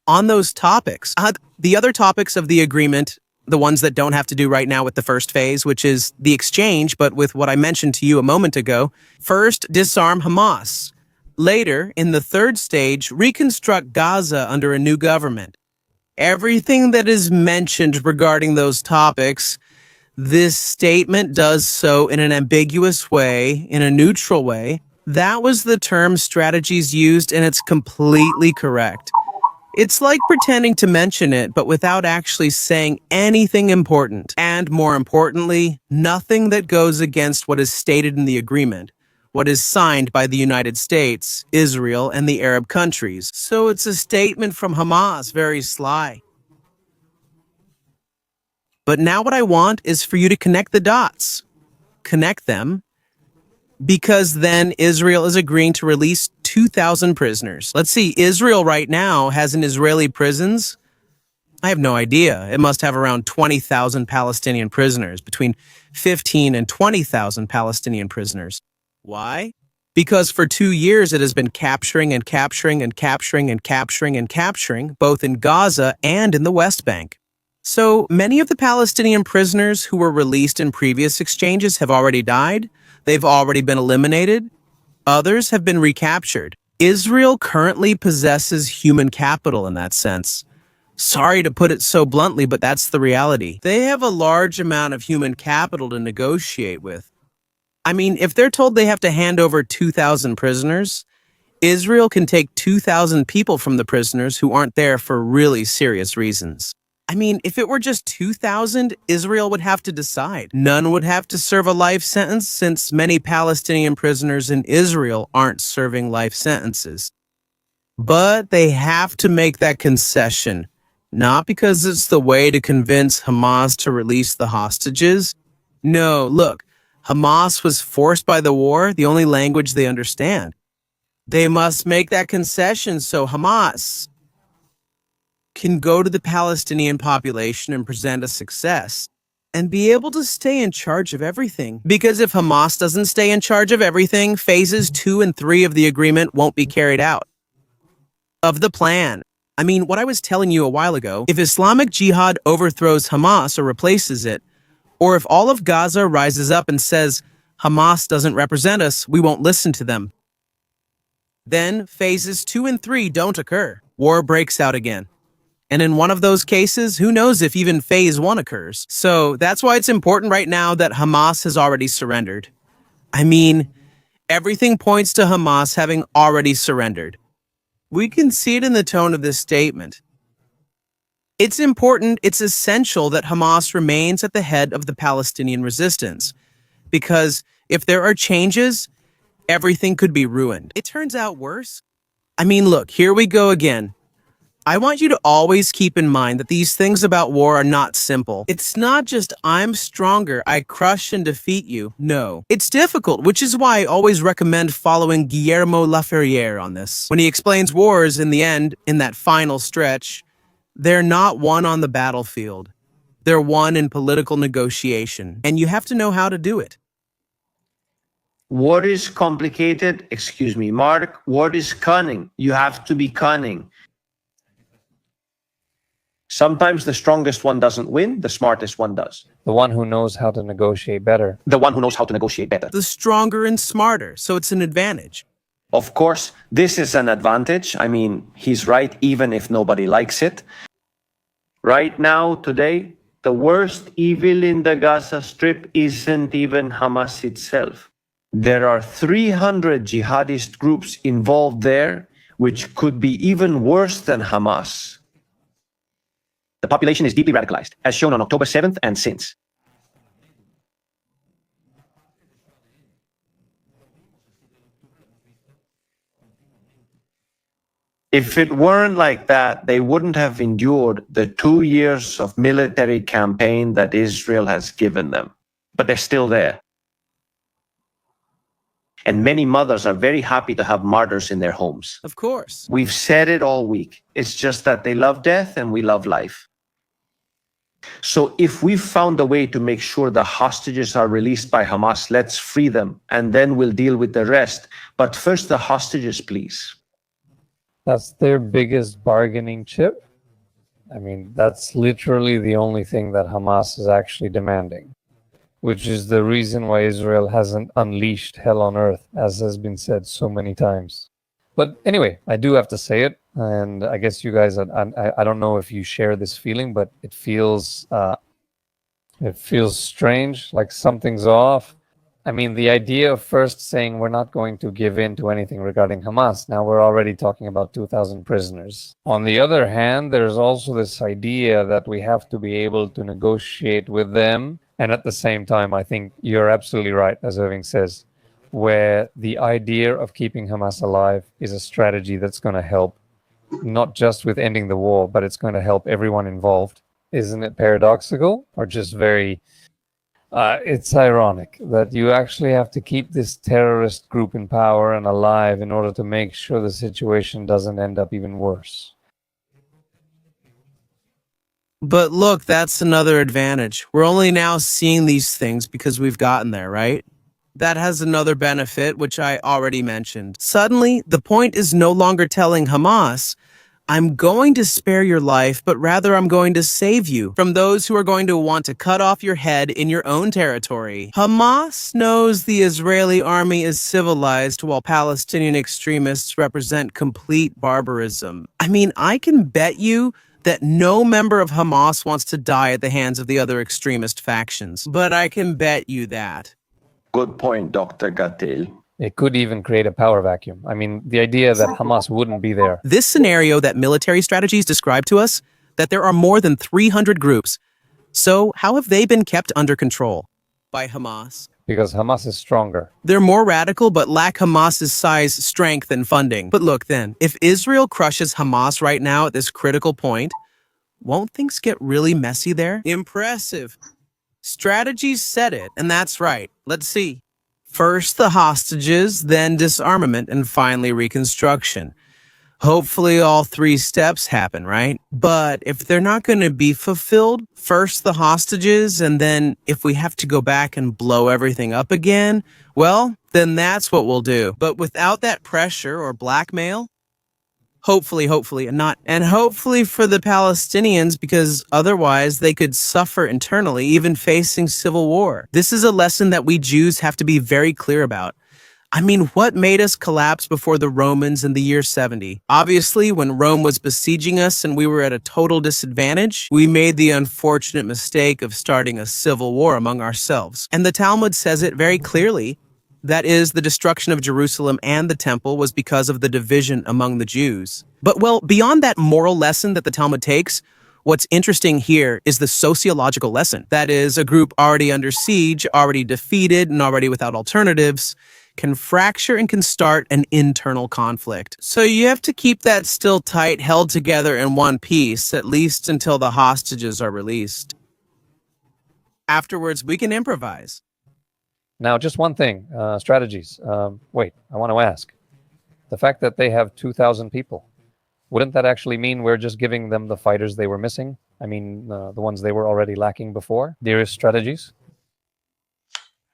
On those topics, the other topics of the agreement, the ones that don't have to do right now with the first phase, which is the exchange, but with what I mentioned to you a moment ago. First, disarm Hamas. Later, in the third stage, reconstruct Gaza under a new government. Everything that is mentioned regarding those topics, this statement does so in an ambiguous way, in a neutral way, That was the term strategies used, and it's completely correct. It's like pretending to mention it, but without actually saying anything important. And more importantly, nothing that goes against what is stated in the agreement, what is signed by the United States, Israel, and the Arab countries. So it's a statement from Hamas, very sly. But now what I want is for you to connect the dots. Connect them, because then Israel is agreeing to release 2,000 prisoners. Let's see, Israel right now has in Israeli prisons, I have no idea. It must have around 20,000 Palestinian prisoners, between 15 and 20,000 Palestinian prisoners. Why? Because for 2 years it has been capturing and capturing and capturing and capturing and capturing, both in Gaza and in the West Bank. So many of the Palestinian prisoners who were released in previous exchanges have already died. They've already been eliminated. Others have been recaptured. Israel currently possesses human capital in that sense. Sorry to put it so bluntly, but that's the reality. They have a large amount of human capital to negotiate with. I mean, if they're told they have to hand over 2,000 prisoners, Israel can take 2,000 people from the prisoners who aren't there for really serious reasons. I mean, if it were just 2,000, Israel would have to decide. None would have to serve a life sentence since many Palestinian prisoners in Israel aren't serving life sentences. But they have to make that concession, not because it's the way to convince Hamas to release the hostages. No, look, Hamas was forced by the war, the only language they understand. They must make that concession so Hamas can go to the Palestinian population and present a success and be able to stay in charge of everything. Because if Hamas doesn't stay in charge of everything, phases 2 and 3 of the agreement won't be carried out. Of the plan. I mean, what I was telling you a while ago, if Islamic Jihad overthrows Hamas or replaces it, or if all of Gaza rises up and says, Hamas doesn't represent us, we won't listen to them, then phases 2 and 3 don't occur. War breaks out again. And in one of those cases, who knows if even phase 1 occurs. So that's why it's important right now that Hamas has already surrendered. I mean, everything points to Hamas having already surrendered. We can see it in the tone of this statement. It's important, it's essential that Hamas remains at the head of the Palestinian resistance. Because if there are changes, everything could be ruined. It turns out worse. I mean, look, here we go again. I want you to always keep in mind that these things about war are not simple. It's not just I'm stronger, I crush and defeat you. No. It's difficult, which is why I always recommend following Guillermo Laferriere on this. When he explains wars in the end, in that final stretch, they're not won on the battlefield. They're won in political negotiation, and you have to know how to do it. What is complicated? Excuse me, Mark. What is cunning? You have to be cunning. Sometimes the strongest one doesn't win, the smartest one does. The one who knows how to negotiate better. The one who knows how to negotiate better. The stronger and smarter, so it's an advantage. Of course, this is an advantage. I mean, he's right even if nobody likes it. Right now, today, the worst evil in the Gaza Strip isn't even Hamas itself. There are 300 jihadist groups involved there, which could be even worse than Hamas. The population is deeply radicalized, as shown on October 7th and since. If it weren't like that, they wouldn't have endured the 2 years of military campaign that Israel has given them. But they're still there. And many mothers are very happy to have martyrs in their homes. Of course. We've said it all week. It's just that they love death and we love life. So if we've found a way to make sure the hostages are released by Hamas, let's free them, and then we'll deal with the rest. But first, the hostages, please. That's their biggest bargaining chip. I mean, that's literally the only thing that Hamas is actually demanding, which is the reason why Israel hasn't unleashed hell on earth, as has been said so many times. But anyway, I do have to say it, and I guess you guys, I don't know if you share this feeling, but it feels strange, like something's off. I mean, the idea of first saying we're not going to give in to anything regarding Hamas, now we're already talking about 2,000 prisoners. On the other hand, there's also this idea that we have to be able to negotiate with them. And at the same time, I think you're absolutely right, as Irving says, where the idea of keeping Hamas alive is a strategy that's going to help not just with ending the war, but it's going to help everyone involved. Isn't it paradoxical or just very... it's ironic that you actually have to keep this terrorist group in power and alive in order to make sure the situation doesn't end up even worse. But look, that's another advantage. We're only now seeing these things because we've gotten there, right? That has another benefit, which I already mentioned. Suddenly, the point is no longer telling Hamas, I'm going to spare your life, but rather I'm going to save you from those who are going to want to cut off your head in your own territory. Hamas knows the Israeli army is civilized while Palestinian extremists represent complete barbarism. I mean, I can bet you that no member of Hamas wants to die at the hands of the other extremist factions, but I can bet you that. Good point, Dr. Gattil. It could even create a power vacuum. I mean, the idea that Hamas wouldn't be there. This scenario that military strategies describe to us, that there are more than 300 groups. So how have they been kept under control? By Hamas. Because Hamas is stronger. They're more radical but lack Hamas's size, strength, and funding. But look then, if Israel crushes Hamas right now at this critical point, won't things get really messy there? Impressive. Strategies said it, and that's right. Let's see. First the hostages, then disarmament, and finally reconstruction. Hopefully all three steps happen, right? But if they're not going to be fulfilled, first the hostages, and then if we have to go back and blow everything up again, well, then that's what we'll do. But without that pressure or blackmail, hopefully, and hopefully for the Palestinians, because otherwise they could suffer internally, even facing civil war. This is a lesson that we Jews have to be very clear about. I mean, what made us collapse before the Romans in the year 70? Obviously, when Rome was besieging us and we were at a total disadvantage, we made the unfortunate mistake of starting a civil war among ourselves. And the Talmud says it very clearly. That is, the destruction of Jerusalem and the temple was because of the division among the Jews. But, well, beyond that moral lesson that the Talmud takes, what's interesting here is the sociological lesson. That is, a group already under siege, already defeated, and already without alternatives, can fracture and can start an internal conflict. So you have to keep that still tight, held together in one piece, at least until the hostages are released. Afterwards, we can improvise. Now, just one thing, strategies. Wait, I want to ask. The fact that they have 2,000 people, wouldn't that actually mean we're just giving them the fighters they were missing? I mean, the ones they were already lacking before? Dearest strategies?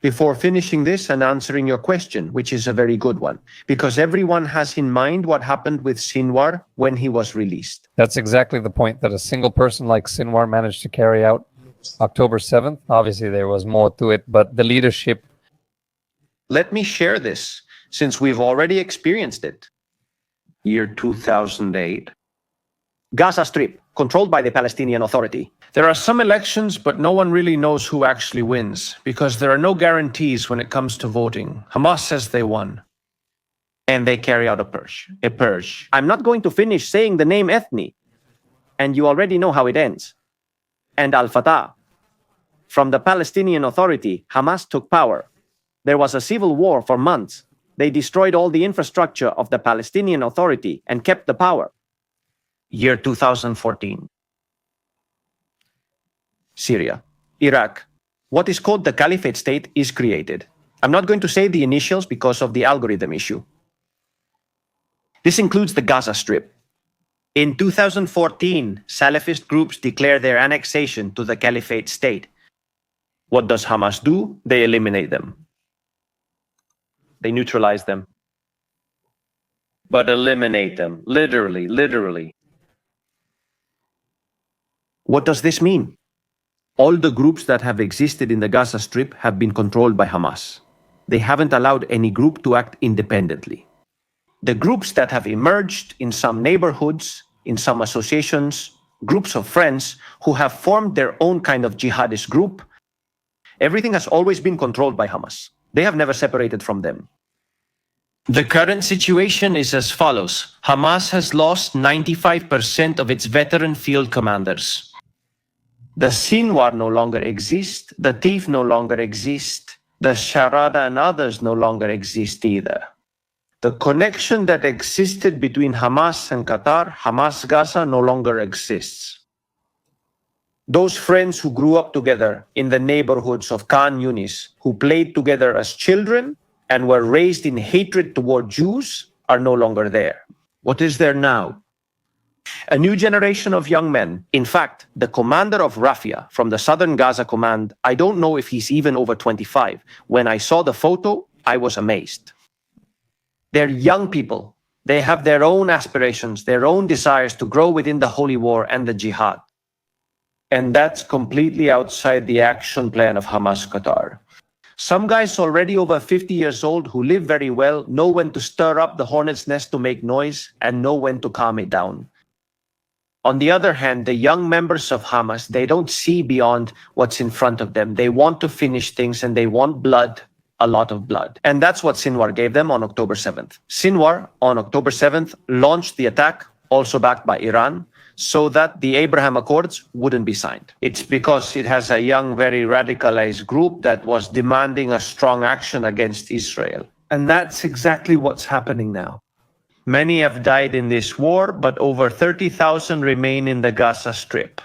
Before finishing this and answering your question, which is a very good one, because everyone has in mind what happened with Sinwar when he was released. That's exactly the point that a single person like Sinwar managed to carry out October 7th. Obviously, there was more to it, but the leadership... Let me share this, since we've already experienced it. Year 2008. Gaza Strip, controlled by the Palestinian Authority. There are some elections, but no one really knows who actually wins, because there are no guarantees when it comes to voting. Hamas says they won. And they carry out a purge. I'm not going to finish saying the name ethnic, and you already know how it ends. And Al-Fatah. From the Palestinian Authority, Hamas took power. There was a civil war for months. They destroyed all the infrastructure of the Palestinian Authority and kept the power. Year 2014. Syria. Iraq. What is called the Caliphate State is created. I'm not going to say the initials because of the algorithm issue. This includes the Gaza Strip. In 2014, Salafist groups declare their annexation to the Caliphate State. What does Hamas do? They eliminate them. They neutralize them. But eliminate them, literally. What does this mean? All the groups that have existed in the Gaza Strip have been controlled by Hamas. They haven't allowed any group to act independently. The groups that have emerged in some neighborhoods, in some associations, groups of friends who have formed their own kind of jihadist group, everything has always been controlled by Hamas. They have never separated from them. The current situation is as follows. Hamas has lost 95% of its veteran field commanders. The Sinwar no longer exist, the Thief no longer exist, the Sharada and others no longer exist either. The connection that existed between Hamas and Qatar, Hamas Gaza, no longer exists. Those friends who grew up together in the neighborhoods of Khan Yunis, who played together as children and were raised in hatred toward Jews, are no longer there. What is there now? A new generation of young men. In fact, the commander of Rafia from the southern Gaza command, I don't know if he's even over 25. When I saw the photo, I was amazed. They're young people. They have their own aspirations, their own desires to grow within the holy war and the jihad. And that's completely outside the action plan of Hamas Qatar. Some guys already over 50 years old who live very well know when to stir up the hornet's nest to make noise and know when to calm it down. On the other hand, the young members of Hamas, they don't see beyond what's in front of them. They want to finish things and they want blood, a lot of blood. And that's what Sinwar gave them on October 7th. Sinwar, on October 7th, launched the attack, also backed by Iran, so that the Abraham Accords wouldn't be signed. It's because it has a young, very radicalized group that was demanding a strong action against Israel. And that's exactly what's happening now. Many have died in this war, but over 30,000 remain in the Gaza Strip.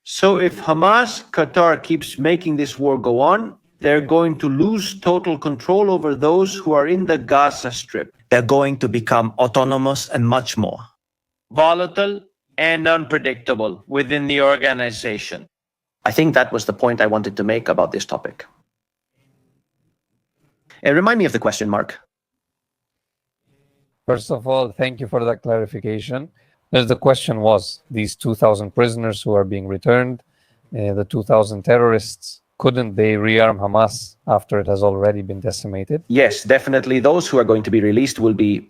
So if Hamas, Qatar keeps making this war go on, they're going to lose total control over those who are in the Gaza Strip. They're going to become autonomous and much more volatile and unpredictable within the organization. I think that was the point I wanted to make about this topic. And remind me of the question, Mark. First of all, thank you for that clarification. The question was, these 2,000 prisoners who are being returned, the 2,000 terrorists, couldn't they rearm Hamas after it has already been decimated? Yes, definitely. Those who are going to be released will be,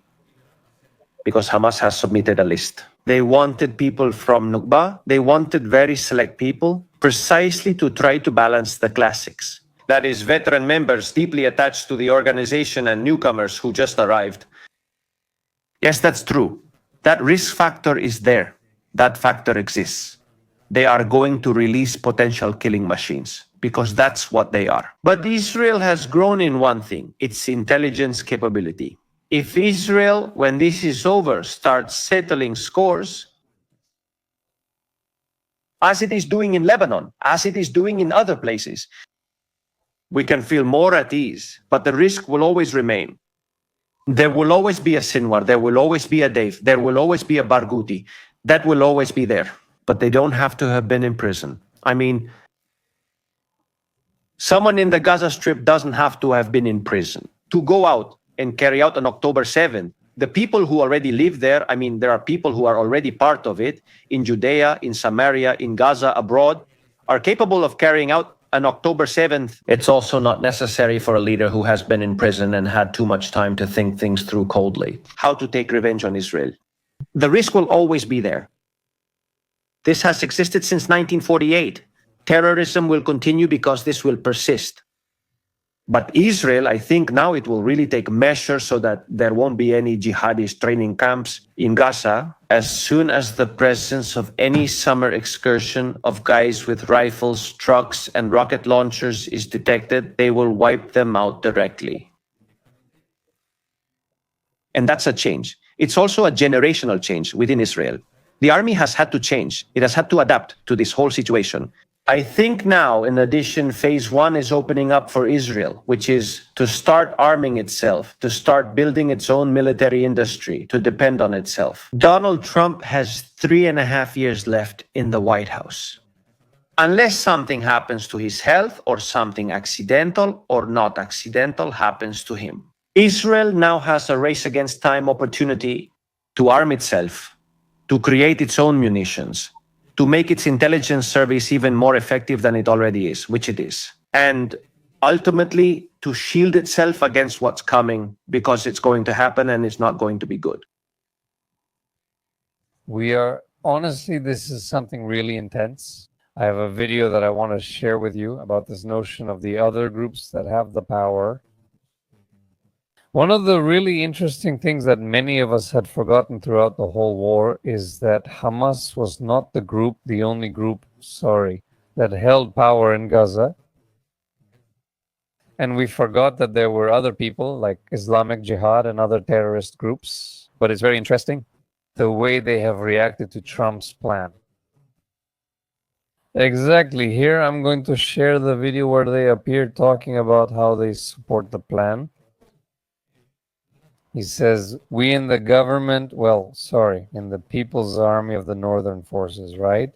because Hamas has submitted a list. They wanted people from Nukba. They wanted very select people, precisely to try to balance the classics. That is, veteran members deeply attached to the organization and newcomers who just arrived. Yes, that's true. That risk factor is there. That factor exists. They are going to release potential killing machines because that's what they are. But Israel has grown in one thing, its intelligence capability. If Israel, when this is over, starts settling scores, as it is doing in Lebanon, as it is doing in other places, we can feel more at ease, but the risk will always remain. There will always be a Sinwar, there will always be a Dave, there will always be a Barghouti. That will always be there, but they don't have to have been in prison. I mean, someone in the Gaza Strip doesn't have to have been in prison to go out and carry out on October 7th. The people who already live there, I mean, there are people who are already part of it in Judea, in Samaria, in Gaza, abroad, are capable of carrying out on October 7th. It's also not necessary for a leader who has been in prison and had too much time to think things through coldly. How to take revenge on Israel. The risk will always be there. This has existed since 1948. Terrorism will continue because this will persist. But Israel, I think now it will really take measures so that there won't be any jihadist training camps in Gaza. As soon as the presence of any summer excursion of guys with rifles, trucks, and rocket launchers is detected, they will wipe them out directly. And that's a change. It's also a generational change within Israel. The army has had to change. It has had to adapt to this whole situation. I think now, in addition, phase one is opening up for Israel, which is to start arming itself, to start building its own military industry, to depend on itself. Donald Trump has 3.5 years left in the White House. Unless something happens to his health or something accidental or not accidental happens to him. Israel now has a race against time opportunity to arm itself, to create its own munitions, to make its intelligence service even more effective than it already is, which it is. And ultimately, to shield itself against what's coming, because it's going to happen and it's not going to be good. Honestly, this is something really intense. I have a video that I want to share with you about this notion of the other groups that have the power One of the really interesting things that many of us had forgotten throughout the whole war is that Hamas was not the only group, that held power in Gaza. And we forgot that there were other people like Islamic Jihad and other terrorist groups. But it's very interesting the way they have reacted to Trump's plan. Exactly. Here I'm going to share the video where they appear talking about how they support the plan. He says, we in the government, in the People's Army of the Northern Forces, right?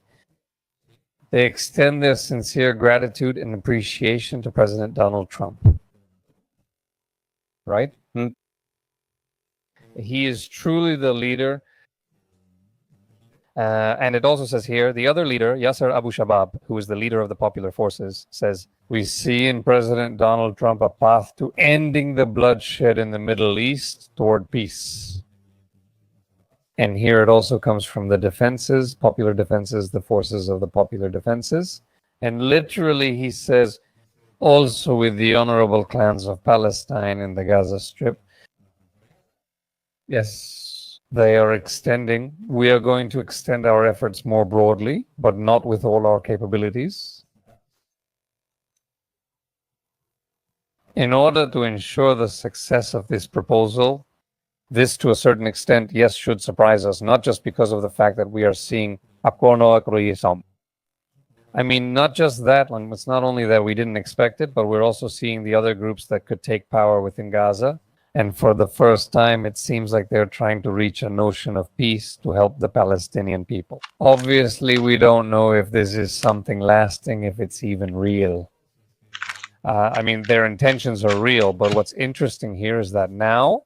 They extend their sincere gratitude and appreciation to President Donald Trump. Right? He is truly the leader. And it also says here, the other leader, Yasser Abu Shabab, who is the leader of the Popular Forces, says, we see in President Donald Trump a path to ending the bloodshed in the Middle East toward peace. And here it also comes from the defenses, Popular Defenses, the forces of the Popular Defenses. And literally he says, also with the honorable clans of Palestine in the Gaza Strip. Yes, they are extending. We are going to extend our efforts more broadly, but not with all our capabilities. In order to ensure the success of this proposal, this to a certain extent, yes, should surprise us, not just because of the fact that we are seeing I mean, not just that, it's not only that we didn't expect it, but we're also seeing the other groups that could take power within Gaza. And for the first time, it seems like they're trying to reach a notion of peace to help the Palestinian people. Obviously, we don't know if this is something lasting, if it's even real. I mean, their intentions are real, but what's interesting here is that now,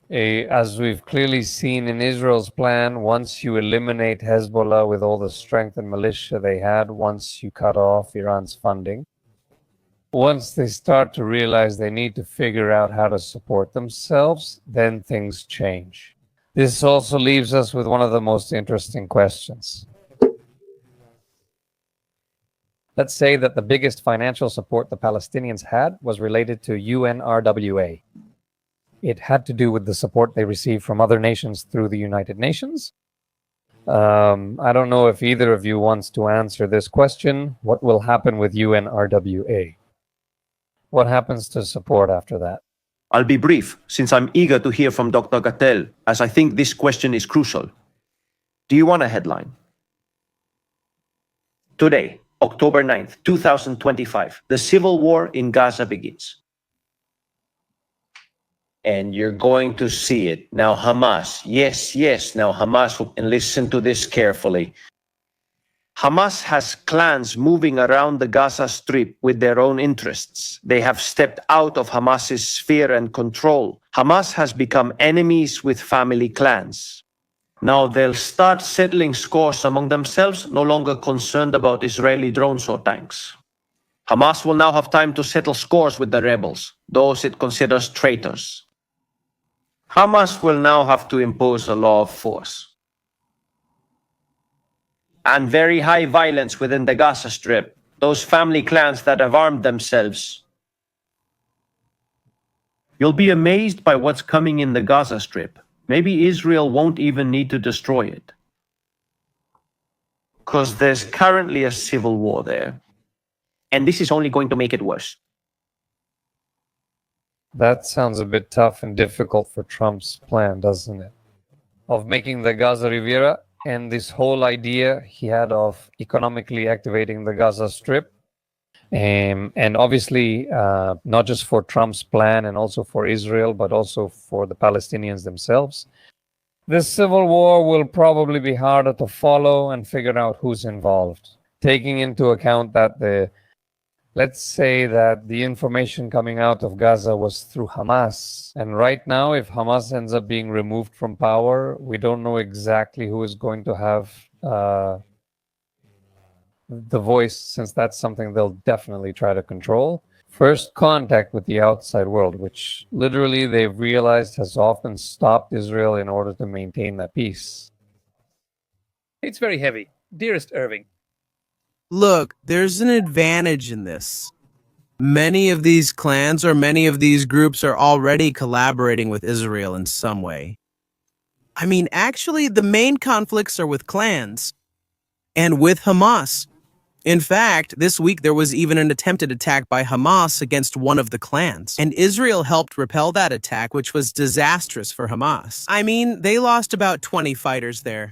as we've clearly seen in Israel's plan, once you eliminate Hezbollah with all the strength and militia they had, once you cut off Iran's funding, once they start to realize they need to figure out how to support themselves, then things change. This also leaves us with one of the most interesting questions. Let's say that the biggest financial support the Palestinians had was related to UNRWA. It had to do with the support they received from other nations through the United Nations. I don't know if either of you wants to answer this question. What will happen with UNRWA? What happens to support after that? I'll be brief, since I'm eager to hear from Dr. Gattel, as I think this question is crucial. Do you want a headline? Today, October 9th, 2025, the civil war in Gaza begins. And you're going to see it. Now Hamas, yes, now Hamas, and listen to this carefully. Hamas has clans moving around the Gaza Strip with their own interests. They have stepped out of Hamas's sphere and control. Hamas has become enemies with family clans. Now they'll start settling scores among themselves, no longer concerned about Israeli drones or tanks. Hamas will now have time to settle scores with the rebels, those it considers traitors. Hamas will now have to impose a law of force and very high violence within the Gaza Strip, those family clans that have armed themselves. You'll be amazed by what's coming in the Gaza Strip. Maybe Israel won't even need to destroy it, because there's currently a civil war there, and this is only going to make it worse. That sounds a bit tough and difficult for Trump's plan, doesn't it? Of making the Gaza Riviera and this whole idea he had of economically activating the Gaza Strip. And obviously, not just for Trump's plan and also for Israel, but also for the Palestinians themselves. This civil war will probably be harder to follow and figure out who's involved, taking into account that let's say that the information coming out of Gaza was through Hamas. And right now, if Hamas ends up being removed from power, we don't know exactly who is going to have the voice, since that's something they'll definitely try to control. First contact with the outside world, which literally they've realized has often stopped Israel in order to maintain that peace. It's very heavy. Dearest Irving, Look, there's an advantage in this. Many of these clans or many of these groups are already collaborating with Israel in some way. I mean, actually, the main conflicts are with clans and with Hamas. In fact, this week there was even an attempted attack by Hamas against one of the clans, and Israel helped repel that attack, which was disastrous for Hamas. I mean, they lost about 20 fighters there.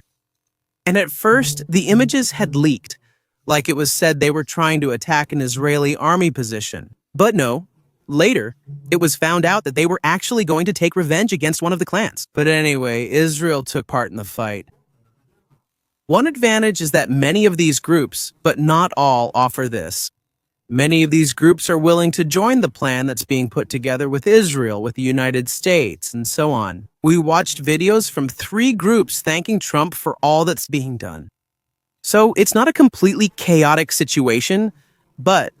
And at first, the images had leaked, like it was said they were trying to attack an Israeli army position. But no, later, it was found out that they were actually going to take revenge against one of the clans. But anyway, Israel took part in the fight. One advantage is that many of these groups, but not all, offer this. Many of these groups are willing to join the plan that's being put together with Israel, with the United States, and so on. We watched videos from 3 groups thanking Trump for all that's being done. So it's not a completely chaotic situation, but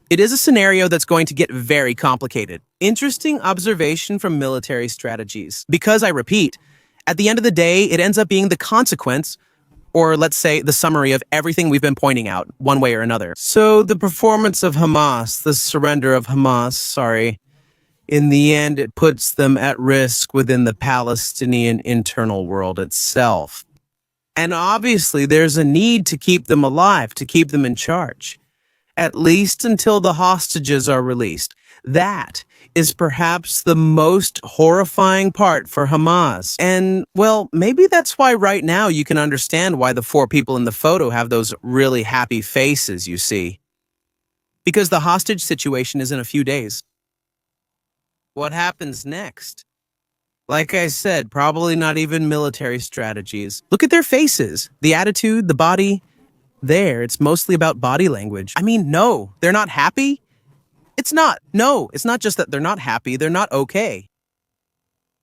it is a scenario that's going to get very complicated. Interesting observation from military strategies. Because I repeat, at the end of the day, it ends up being the consequence, or let's say the summary of everything we've been pointing out, one way or another. So the performance of Hamas, the surrender of Hamas, in the end, it puts them at risk within the Palestinian internal world itself. And obviously, there's a need to keep them alive, to keep them in charge, at least until the hostages are released. That is perhaps the most horrifying part for Hamas. And, well, maybe that's why right now you can understand why the 4 people in the photo have those really happy faces, you see. Because the hostage situation is in a few days. What happens next? Like I said, probably not even military strategies. Look at their faces, the attitude, the body. There, it's mostly about body language. I mean, no, they're not happy. It's not. No, it's not just that they're not happy, they're not okay.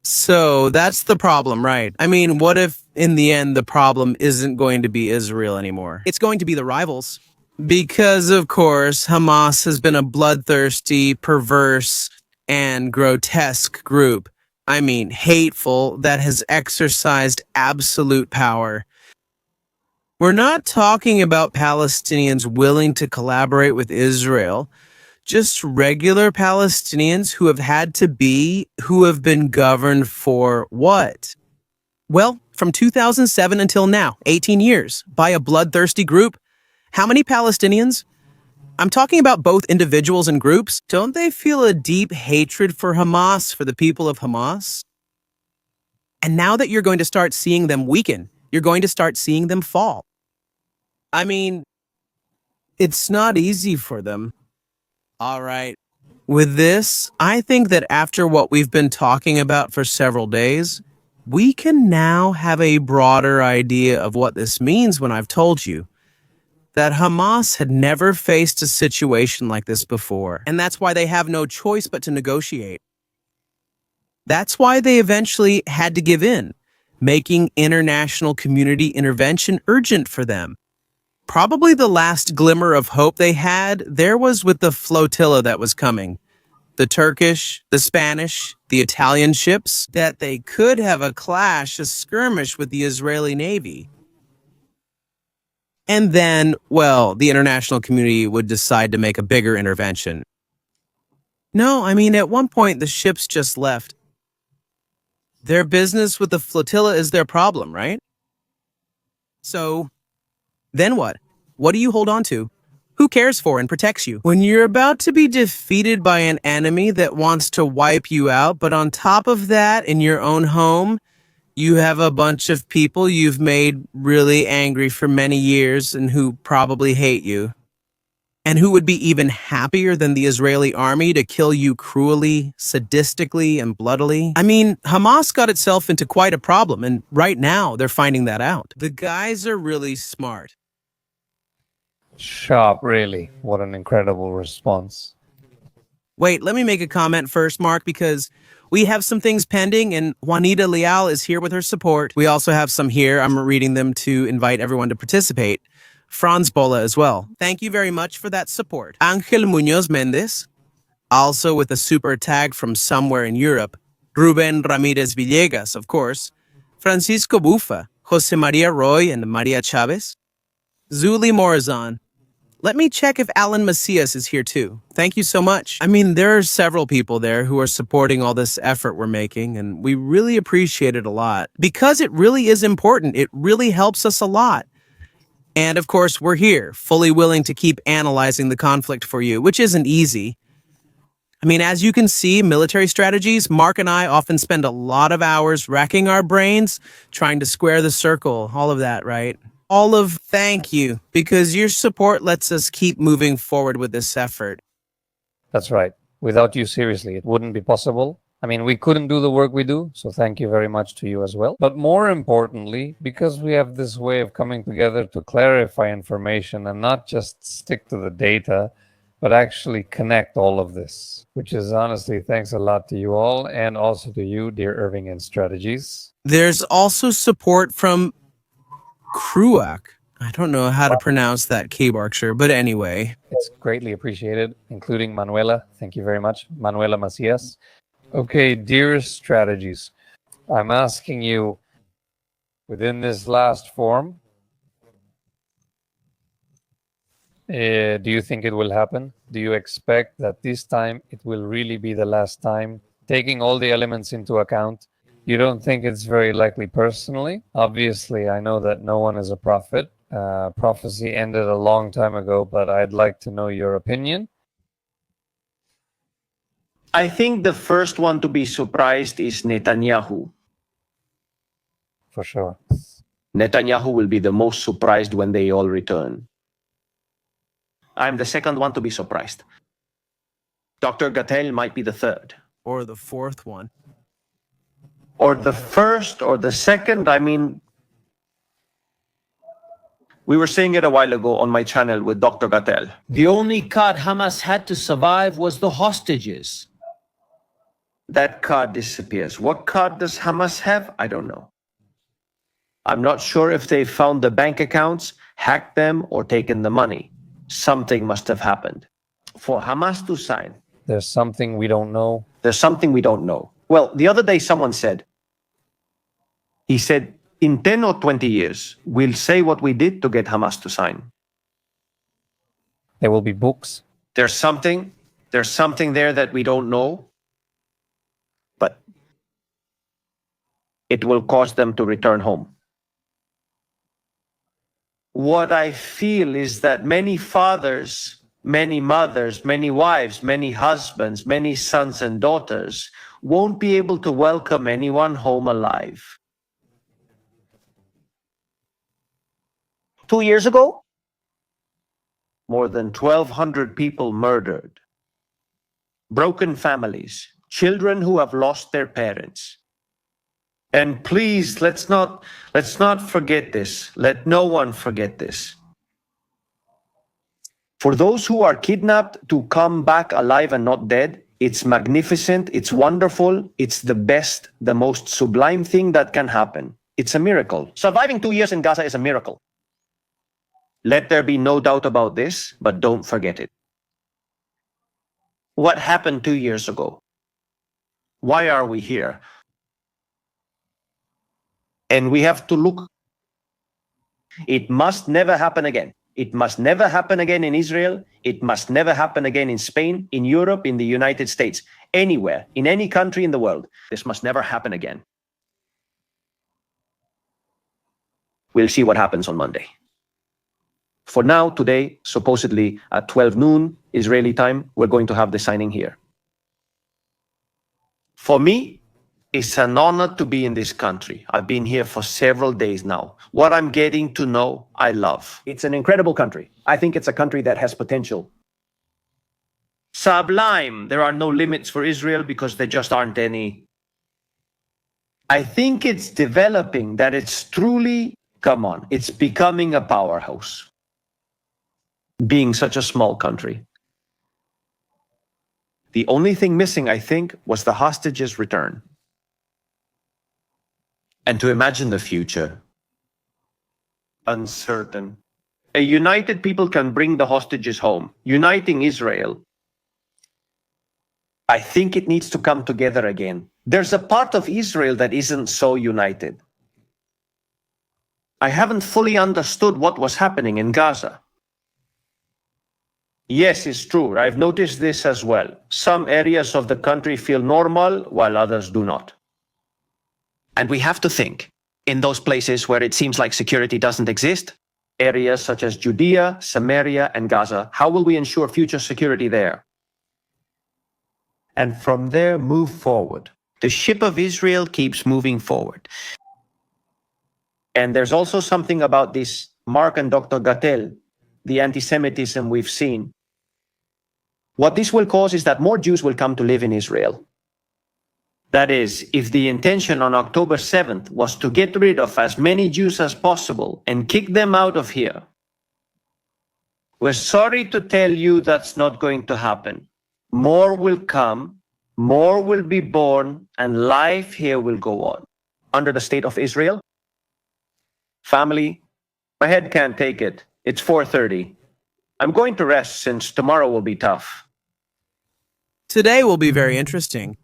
So that's the problem, right? I mean, what if in the end the problem isn't going to be Israel anymore? It's going to be the rivals. Because, of course, Hamas has been a bloodthirsty, perverse, and grotesque group. I mean, hateful, that has exercised absolute power. We're not talking about Palestinians willing to collaborate with Israel. Just regular Palestinians who have been governed for what? Well, from 2007 until now, 18 years, by a bloodthirsty group. How many Palestinians? I'm talking about both individuals and groups. Don't they feel a deep hatred for Hamas, for the people of Hamas? And now that you're going to start seeing them weaken, you're going to start seeing them fall. I mean, it's not easy for them. All right. With this, I think that after what we've been talking about for several days, we can now have a broader idea of what this means when I've told you that Hamas had never faced a situation like this before, and that's why they have no choice but to negotiate. That's why they eventually had to give in, making international community intervention urgent for them. Probably the last glimmer of hope they had there was with the flotilla that was coming. The Turkish, the Spanish, the Italian ships, that they could have a clash, a skirmish with the Israeli Navy. And then, well, the international community would decide to make a bigger intervention. No, I mean, at one point, the ships just left. Their business with the flotilla is their problem, right? So, then what? What do you hold on to? Who cares for and protects you? When you're about to be defeated by an enemy that wants to wipe you out, but on top of that, in your own home, you have a bunch of people you've made really angry for many years and who probably hate you. And who would be even happier than the Israeli army to kill you cruelly, sadistically, and bloodily? I mean, Hamas got itself into quite a problem, and right now they're finding that out. The guys are really smart. Sharp, really. What an incredible response. Wait, let me make a comment first, Mark, because we have some things pending, and Juanita Leal is here with her support. We also have some here. I'm reading them to invite everyone to participate. Franz Bola as well. Thank you very much for that support. Angel Munoz Mendez, also with a super tag from somewhere in Europe. Ruben Ramirez Villegas, of course. Francisco Bufa, Jose Maria Roy and Maria Chavez. Zuli Morazan. Let me check if Alan Macias is here too. Thank you so much. I mean, there are several people there who are supporting all this effort we're making, and we really appreciate it a lot. Because it really is important. It really helps us a lot. And of course, we're here, fully willing to keep analyzing the conflict for you, which isn't easy. I mean, as you can see, military strategies, Mark and I often spend a lot of hours racking our brains, trying to square the circle, all of that, right? Thank you, because your support lets us keep moving forward with this effort. That's right. Without you, seriously, it wouldn't be possible. I mean, we couldn't do the work we do, so thank you very much to you as well. But more importantly, because we have this way of coming together to clarify information and not just stick to the data, but actually connect all of this, which is honestly thanks a lot to you all and also to you, dear Irving and Strategies. There's also support from Kruak. I don't know how to pronounce that, K-Berkshire, but anyway. It's greatly appreciated, including Manuela. Thank you very much, Manuela Macias. Okay, dear Strategies, I'm asking you, within this last form, do you think it will happen? Do you expect that this time it will really be the last time? Taking all the elements into account, you don't think it's very likely personally? Obviously, I know that no one is a prophet. Prophecy ended a long time ago, but I'd like to know your opinion. I think the first one to be surprised is Netanyahu. For sure. Netanyahu will be the most surprised when they all return. I'm the second one to be surprised. Dr. Gattel might be the third. Or the fourth one. Or the first or the second. I mean, we were saying it a while ago on my channel with Dr. Gattel. The only card Hamas had to survive was the hostages. That card disappears. What card does Hamas have? I don't know. I'm not sure if they found the bank accounts, hacked them, or taken the money. Something must have happened. For Hamas to sign, There's something we don't know. there's something we don't know. Well, the other day someone said, he said, in 10 or 20 years, we'll say what we did to get Hamas to sign. There will be books. There's something there that we don't know, but it will cause them to return home. What I feel is that many fathers, many mothers, many wives, many husbands, many sons and daughters won't be able to welcome anyone home alive. 2 years ago, more than 1,200 people murdered, broken families, children who have lost their parents. And please, let's not forget this. Let no one forget this. For those who are kidnapped to come back alive and not dead, it's magnificent, it's wonderful, it's the best, the most sublime thing that can happen. It's a miracle. Surviving 2 years in Gaza is a miracle. Let there be no doubt about this, but don't forget it. What happened 2 years ago? Why are we here? And we have to look. It must never happen again. It must never happen again in Israel. It must never happen again in Spain, in Europe, in the United States, anywhere, in any country in the world. This must never happen again. We'll see what happens on Monday. For now, today, supposedly at 12 noon Israeli time, we're going to have the signing here. For me, it's an honor to be in this country. I've been here for several days now. What I'm getting to know, I love. It's an incredible country. I think it's a country that has potential. Sublime. There are no limits for Israel because there just aren't any. I think it's developing, that it's truly, come on, it's becoming a powerhouse. Being such a small country. The only thing missing, I think, was the hostages' return. And to imagine the future. Uncertain. A united people can bring the hostages home. Uniting Israel, I think it needs to come together again. There's a part of Israel that isn't so united. I haven't fully understood what was happening in Gaza. Yes, it's true. I've noticed this as well. Some areas of the country feel normal while others do not. And we have to think, in those places where it seems like security doesn't exist, Areas such as Judea, Samaria, and Gaza, how will we ensure future security there? And from there, move forward. The ship of Israel keeps moving forward. And there's also something about this, Mark and Dr. Gattel, the anti-Semitism we've seen. What this will cause is that more Jews will come to live in Israel. That is, if the intention on October 7th was to get rid of as many Jews as possible and kick them out of here, we're sorry to tell you that's not going to happen. More will come, more will be born, and life here will go on. Under the state of Israel? Family, my head can't take it. It's 4:30. I'm going to rest since tomorrow will be tough. Today will be very interesting.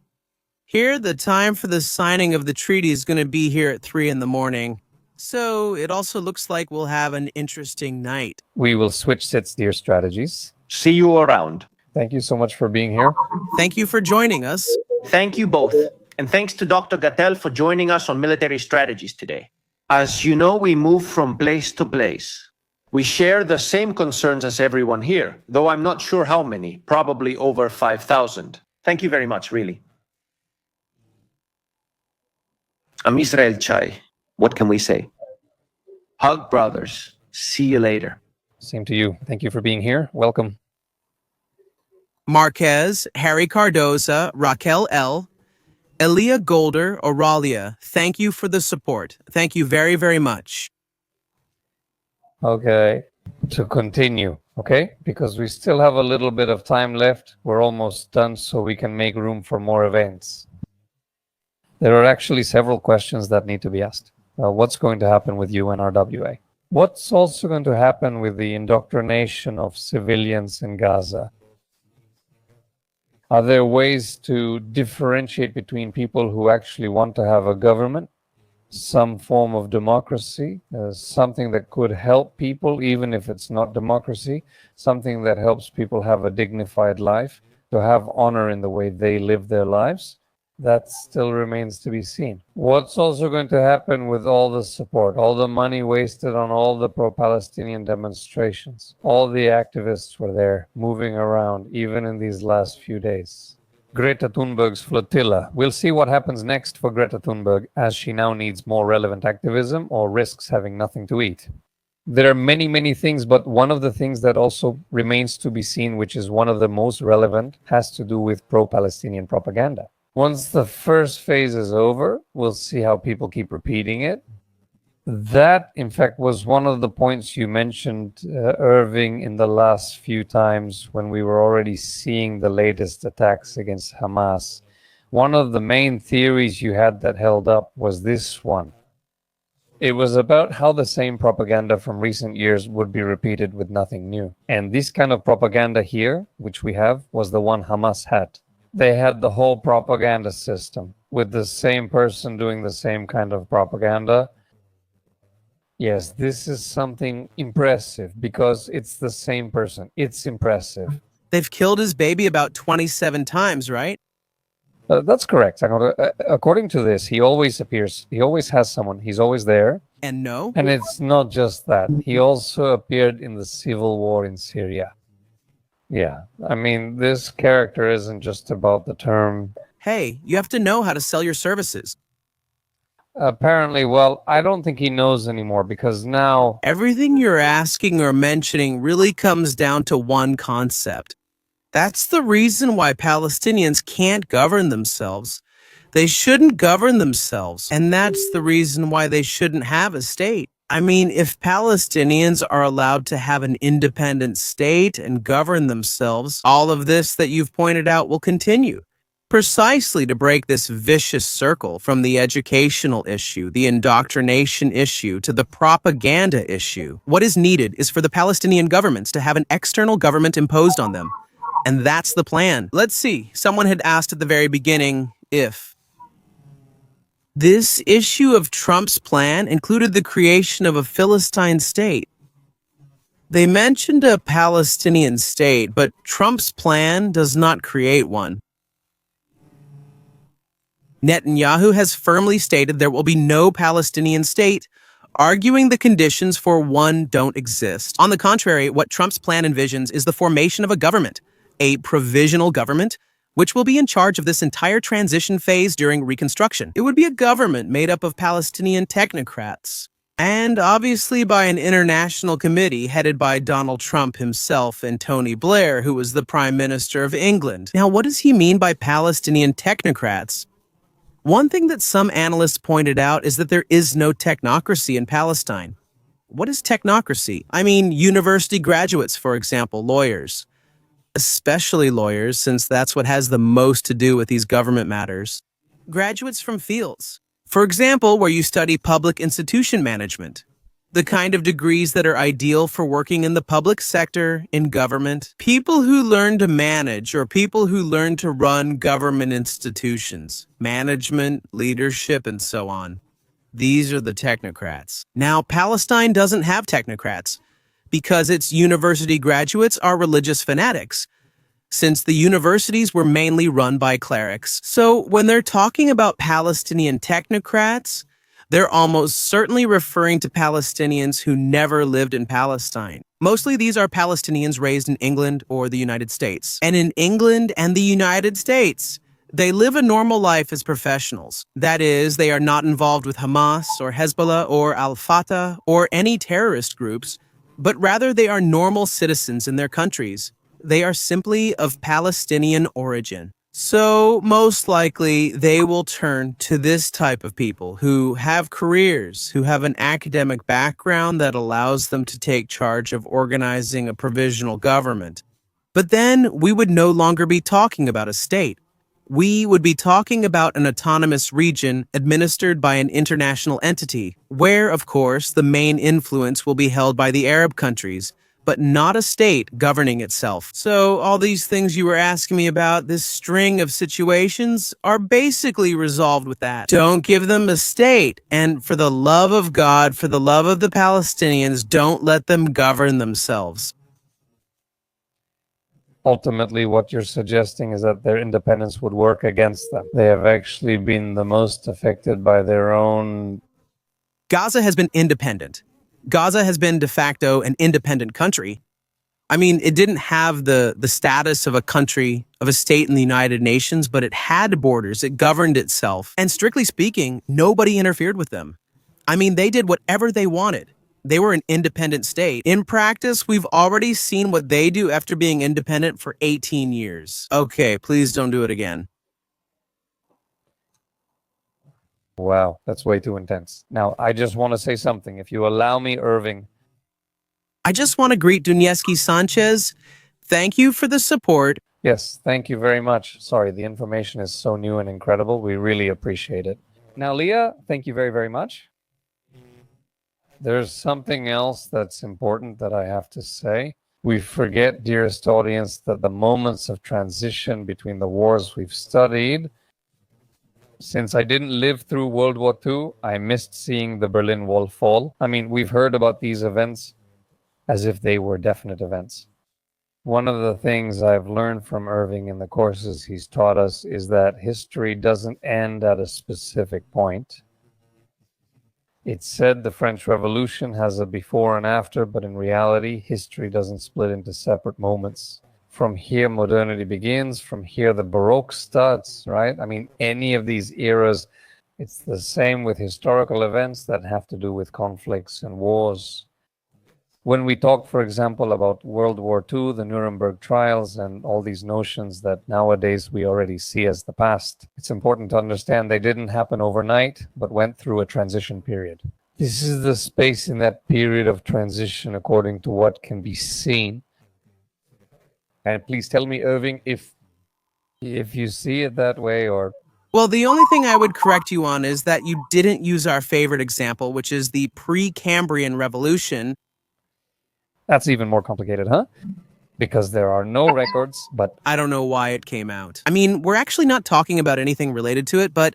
Here, the time for the signing of the treaty is going to be here at 3 in the morning. So it also looks like we'll have an interesting night. We will switch sets to your strategies. See you around. Thank you so much for being here. Thank you for joining us. Thank you both. And thanks to Dr. Gattel for joining us on military strategies today. As you know, we move from place to place. We share the same concerns as everyone here, though I'm not sure how many, probably over 5,000. Thank you very much, really. I'm Israel Chai. What can we say? Hug, brothers. See you later. Same to you. Thank you for being here. Welcome. Marquez, Harry Cardoza, Raquel L., Elia Golder, Oralia, thank you for the support. Thank you very, very much. Okay, to continue, okay? Because we still have a little bit of time left. We're almost done, so we can make room for more events. There are actually several questions that need to be asked. What's going to happen with UNRWA? What's also going to happen with the indoctrination of civilians in Gaza? Are there ways to differentiate between people who actually want to have a government, some form of democracy, something that could help people, even if it's not democracy, something that helps people have a dignified life, to have honor in the way they live their lives? That still remains to be seen. What's also going to happen with all the support, all the money wasted on all the pro-Palestinian demonstrations? All the activists were there, moving around, even in these last few days. Greta Thunberg's flotilla. We'll see what happens next for Greta Thunberg, as she now needs more relevant activism or risks having nothing to eat. There are many, many things, but one of the things that also remains to be seen, which is one of the most relevant, has to do with pro-Palestinian propaganda. Once the first phase is over, we'll see how people keep repeating it. That, in fact, was one of the points you mentioned, Irving, in the last few times when we were already seeing the latest attacks against Hamas. One of the main theories you had that held up was this one. It was about how the same propaganda from recent years would be repeated with nothing new. And this kind of propaganda here, which we have, was the one Hamas had. They had the whole propaganda system with the same person doing the same kind of propaganda. Yes, this is something impressive because it's the same person. It's impressive. They've killed his baby about 27 times, right? That's correct. According to this, he always appears. He always has someone. He's always there. And no? And it's not just that. He also appeared in the civil war in Syria. Yeah, I mean, this character isn't just about the term. Hey, you have to know how to sell your services. Apparently, well, I don't think he knows anymore because now... Everything you're asking or mentioning really comes down to one concept. That's the reason why Palestinians can't govern themselves. They shouldn't govern themselves, and that's the reason why they shouldn't have a state. I mean, if Palestinians are allowed to have an independent state and govern themselves, all of this that you've pointed out will continue. Precisely to break this vicious circle from the educational issue, the indoctrination issue, to the propaganda issue. What is needed is for the Palestinian governments to have an external government imposed on them. And that's the plan. Let's see. Someone had asked at the very beginning if this issue of Trump's plan included the creation of a Philistine state. They mentioned a Palestinian state, but Trump's plan does not create one. Netanyahu has firmly stated there will be no Palestinian state, arguing the conditions for one don't exist. On the contrary, what Trump's plan envisions is the formation of a government, a provisional government, which will be in charge of this entire transition phase during Reconstruction. It would be a government made up of Palestinian technocrats, and obviously by an international committee headed by Donald Trump himself and Tony Blair, who was the Prime Minister of England. Now, what does he mean by Palestinian technocrats? One thing that some analysts pointed out is that there is no technocracy in Palestine. What is technocracy? I mean, university graduates, for example, lawyers. Especially lawyers, since that's what has the most to do with these government matters. Graduates from fields. For example, where you study public institution management. The kind of degrees that are ideal for working in the public sector, in government. People who learn to manage or people who learn to run government institutions, management, leadership, and so on. These are the technocrats. Now, Palestine doesn't have technocrats because its university graduates are religious fanatics, since the universities were mainly run by clerics. So when they're talking about Palestinian technocrats, they're almost certainly referring to Palestinians who never lived in Palestine. Mostly these are Palestinians raised in England or the United States. And in England and the United States, they live a normal life as professionals. That is, they are not involved with Hamas or Hezbollah or Al-Fatah or any terrorist groups, but rather they are normal citizens in their countries. They are simply of Palestinian origin. So, most likely, they will turn to this type of people who have careers, who have an academic background that allows them to take charge of organizing a provisional government. But then we would no longer be talking about a state. We would be talking about an autonomous region administered by an international entity, where, of course, the main influence will be held by the Arab countries, but not a state governing itself. So all these things you were asking me about, this string of situations, are basically resolved with that. Don't give them a state. And for the love of God, for the love of the Palestinians, don't let them govern themselves. Ultimately, what you're suggesting is that their independence would work against them. They have actually been the most affected by their own... Gaza has been independent. Gaza has been de facto an independent country. I mean, it didn't have the status of a country, of a state in the United Nations, but it had borders. It governed itself. And strictly speaking, nobody interfered with them. I mean, they did whatever they wanted. They were an independent state. In practice, we've already seen what they do after being independent for 18 years. Okay, please don't do it again. Wow, that's way too intense. Now, I just want to say something. If you allow me, Irving. I just want to greet Dunieski Sanchez. Thank you for the support. Yes, thank you very much. Sorry, the information is so new and incredible. We really appreciate it. Now, Leah, thank you very, very much. There's something else that's important that I have to say. We forget, dearest audience, that the moments of transition between the wars we've studied, since I didn't live through World War II, I missed seeing the Berlin Wall fall. I mean, we've heard about these events as if they were definite events. One of the things I've learned from Irving in the courses he's taught us is that history doesn't end at a specific point. It's said the French Revolution has a before and after, but in reality, history doesn't split into separate moments. From here, modernity begins. From here, the Baroque starts, right? I mean, any of these eras, it's the same with historical events that have to do with conflicts and wars. When we talk, for example, about World War II, the Nuremberg trials, and all these notions that nowadays we already see as the past, it's important to understand they didn't happen overnight, but went through a transition period. This is the space in that period of transition according to what can be seen. And please tell me, Irving, if you see it that way or... Well, the only thing I would correct you on is that you didn't use our favorite example, which is the Precambrian Revolution. That's even more complicated, huh? Because there are no records, but... I don't know why it came out. I mean, we're actually not talking about anything related to it, but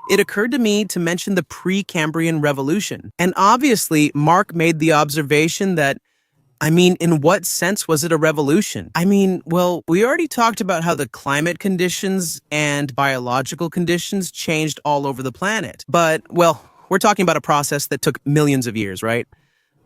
it occurred to me to mention the Precambrian Revolution. And obviously, Mark made the observation that I mean, in what sense was it a revolution? I mean, well, we already talked about how the climate conditions and biological conditions changed all over the planet. But, well, we're talking about a process that took millions of years, right?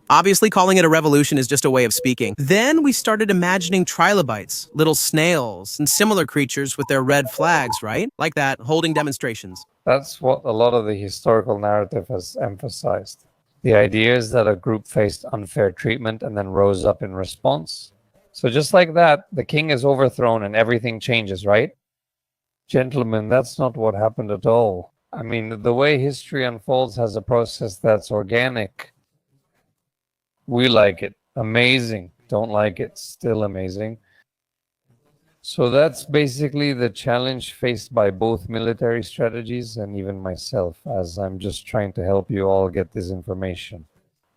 Obviously, calling it a revolution is just a way of speaking. Then we started imagining trilobites, little snails, and similar creatures with their red flags, right? Like that, holding demonstrations. That's what a lot of the historical narrative has emphasized. The idea is that a group faced unfair treatment and then rose up in response. So just like that, the king is overthrown and everything changes, right? Gentlemen, that's not what happened at all. I mean, the way history unfolds has a process that's organic. We like it. Amazing. Don't like it. Still amazing. So that's basically the challenge faced by both military strategies and even myself, as I'm just trying to help you all get this information.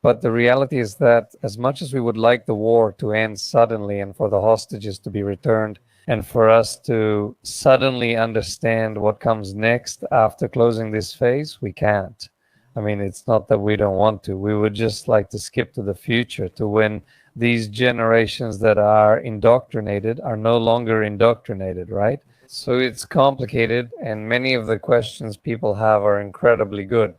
But the reality is that as much as we would like the war to end suddenly and for the hostages to be returned and for us to suddenly understand what comes next after closing this phase, we can't. I mean, it's not that we don't want to. We would just like to skip to the future, to when these generations that are indoctrinated are no longer indoctrinated, right? So it's complicated, and many of the questions people have are incredibly good.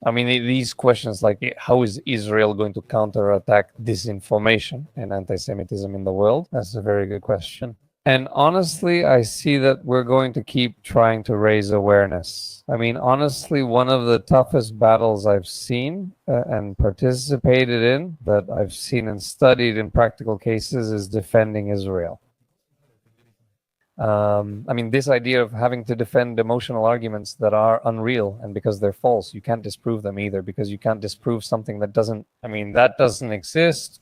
I mean, these questions like how is Israel going to counterattack disinformation and anti-Semitism in the world? That's a very good question. And honestly, I see that we're going to keep trying to raise awareness. I mean, honestly, one of the toughest battles I've seen and participated in, that I've seen and studied in practical cases, is defending Israel. I mean, this idea of having to defend emotional arguments that are unreal, and because they're false, you can't disprove them either, because you can't disprove something that doesn't exist.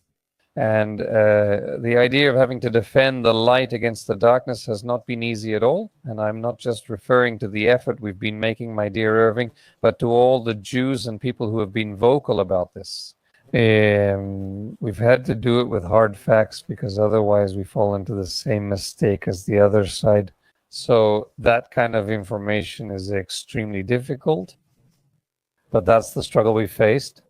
And the idea of having to defend the light against the darkness has not been easy at all. And I'm not just referring to the effort we've been making, my dear Irving, but to all the Jews and people who have been vocal about this. We've had to do it with hard facts because otherwise we fall into the same mistake as the other side. So that kind of information is extremely difficult, but that's the struggle we faced.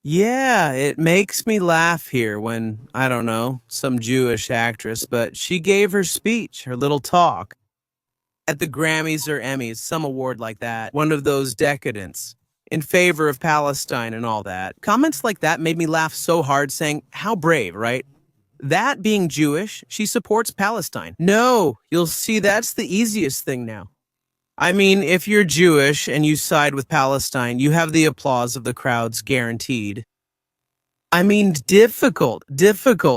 Yeah, it makes me laugh here when, I don't know, some Jewish actress, but she gave her speech, her little talk, at the Grammys or Emmys, some award like that, one of those decadents, in favor of Palestine and all that. Comments like that made me laugh so hard, saying, how brave, right? That being Jewish, she supports Palestine. No, you'll see that's the easiest thing now. I mean, if you're Jewish and you side with Palestine, you have the applause of the crowds guaranteed. I mean, difficult.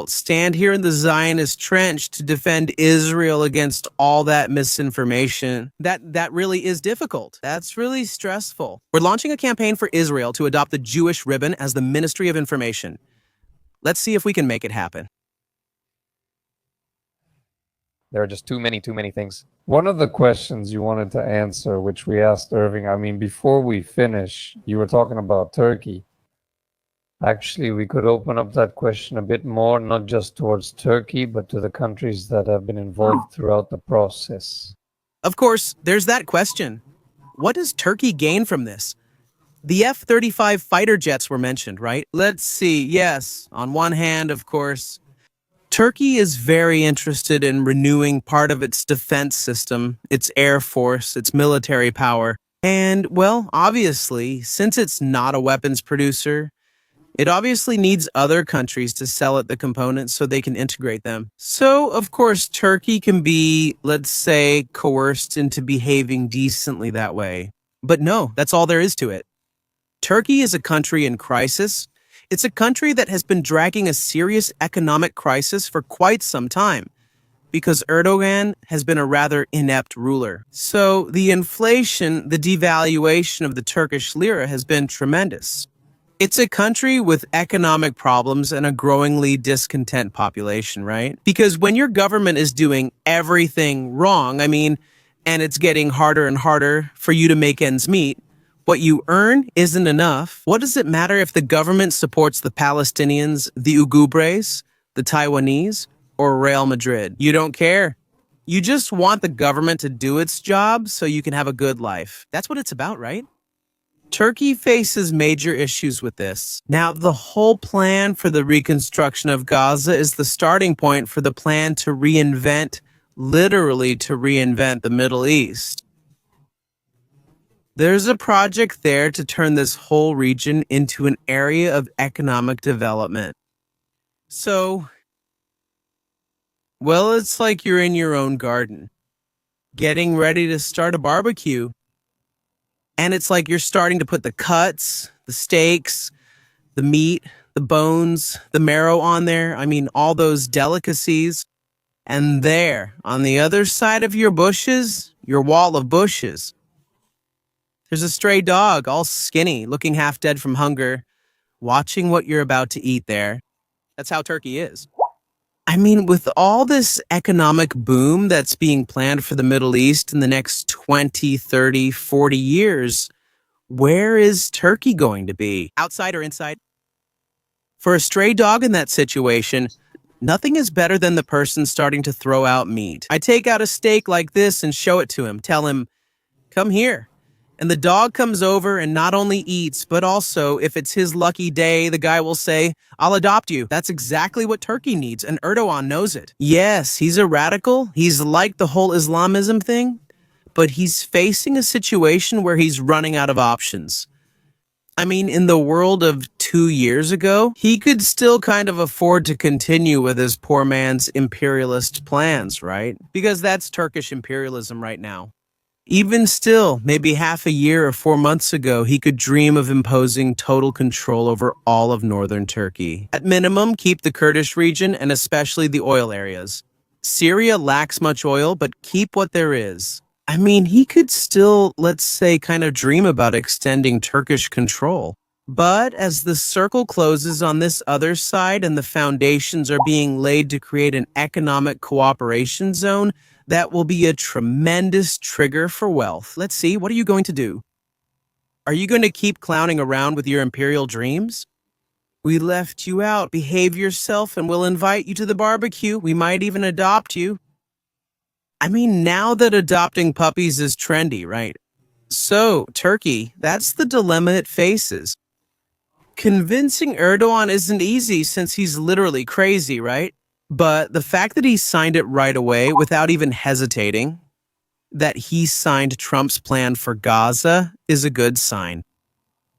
Stand here in the Zionist trench to defend Israel against all that misinformation. That really is difficult. That's really stressful. We're launching a campaign for Israel to adopt the Jewish ribbon as the Ministry of Information. Let's see if we can make it happen. There are just too many things. One of the questions you wanted to answer, which we asked Irving, I mean, before we finish, you were talking about Turkey. Actually, we could open up that question a bit more, not just towards Turkey, but to the countries that have been involved throughout the process. Of course, there's that question. What does Turkey gain from this? The F-35 fighter jets were mentioned, right? Let's see. Yes, on one hand, of course, Turkey is very interested in renewing part of its defense system, its air force, its military power. And, well, obviously, since it's not a weapons producer, it obviously needs other countries to sell it the components so they can integrate them. So, of course, Turkey can be, let's say, coerced into behaving decently that way. But no, that's all there is to it. Turkey is a country in crisis. It's a country that has been dragging a serious economic crisis for quite some time because Erdogan has been a rather inept ruler. So the inflation, the devaluation of the Turkish lira has been tremendous. It's a country with economic problems and a growingly discontent population, right? Because when your government is doing everything wrong, and it's getting harder and harder for you to make ends meet, what you earn isn't enough. What does it matter if the government supports the Palestinians, the Ugubres, the Taiwanese, or Real Madrid? You don't care. You just want the government to do its job so you can have a good life. That's what it's about, right? Turkey faces major issues with this. Now, the whole plan for the reconstruction of Gaza is the starting point for the plan to literally to reinvent the Middle East. There's a project there to turn this whole region into an area of economic development. So, well, it's like you're in your own garden, getting ready to start a barbecue. And it's like you're starting to put the cuts, the steaks, the meat, the bones, the marrow on there. I mean, all those delicacies. And there, on the other side of your bushes, your wall of bushes, there's a stray dog, all skinny, looking half dead from hunger, watching what you're about to eat there. That's how Turkey is. I mean, with all this economic boom that's being planned for the Middle East in the next 20, 30, 40 years, where is Turkey going to be? Outside or inside? For a stray dog in that situation, nothing is better than the person starting to throw out meat. I take out a steak like this and show it to him, tell him, come here. And the dog comes over and not only eats, but also, if it's his lucky day, the guy will say, I'll adopt you. That's exactly what Turkey needs, and Erdogan knows it. Yes, he's a radical. He's like the whole Islamism thing, but he's facing a situation where he's running out of options. I mean, in the world of 2 years ago, he could still kind of afford to continue with his poor man's imperialist plans, right? Because that's Turkish imperialism right now. Even still, maybe half a year or 4 months ago, he could dream of imposing total control over all of northern Turkey. At minimum, keep the Kurdish region and especially the oil areas. Syria lacks much oil, but keep what there is. I mean, he could still, let's say, kind of dream about extending Turkish control. But as the circle closes on this other side and the foundations are being laid to create an economic cooperation zone, that will be a tremendous trigger for wealth. Let's see, what are you going to do? Are you going to keep clowning around with your imperial dreams? We left you out. Behave yourself and we'll invite you to the barbecue. We might even adopt you. I mean, now that adopting puppies is trendy, right? So, Turkey, that's the dilemma it faces. Convincing Erdogan isn't easy since he's literally crazy, right? But the fact that he signed it right away without even hesitating, that he signed Trump's plan for Gaza, is a good sign.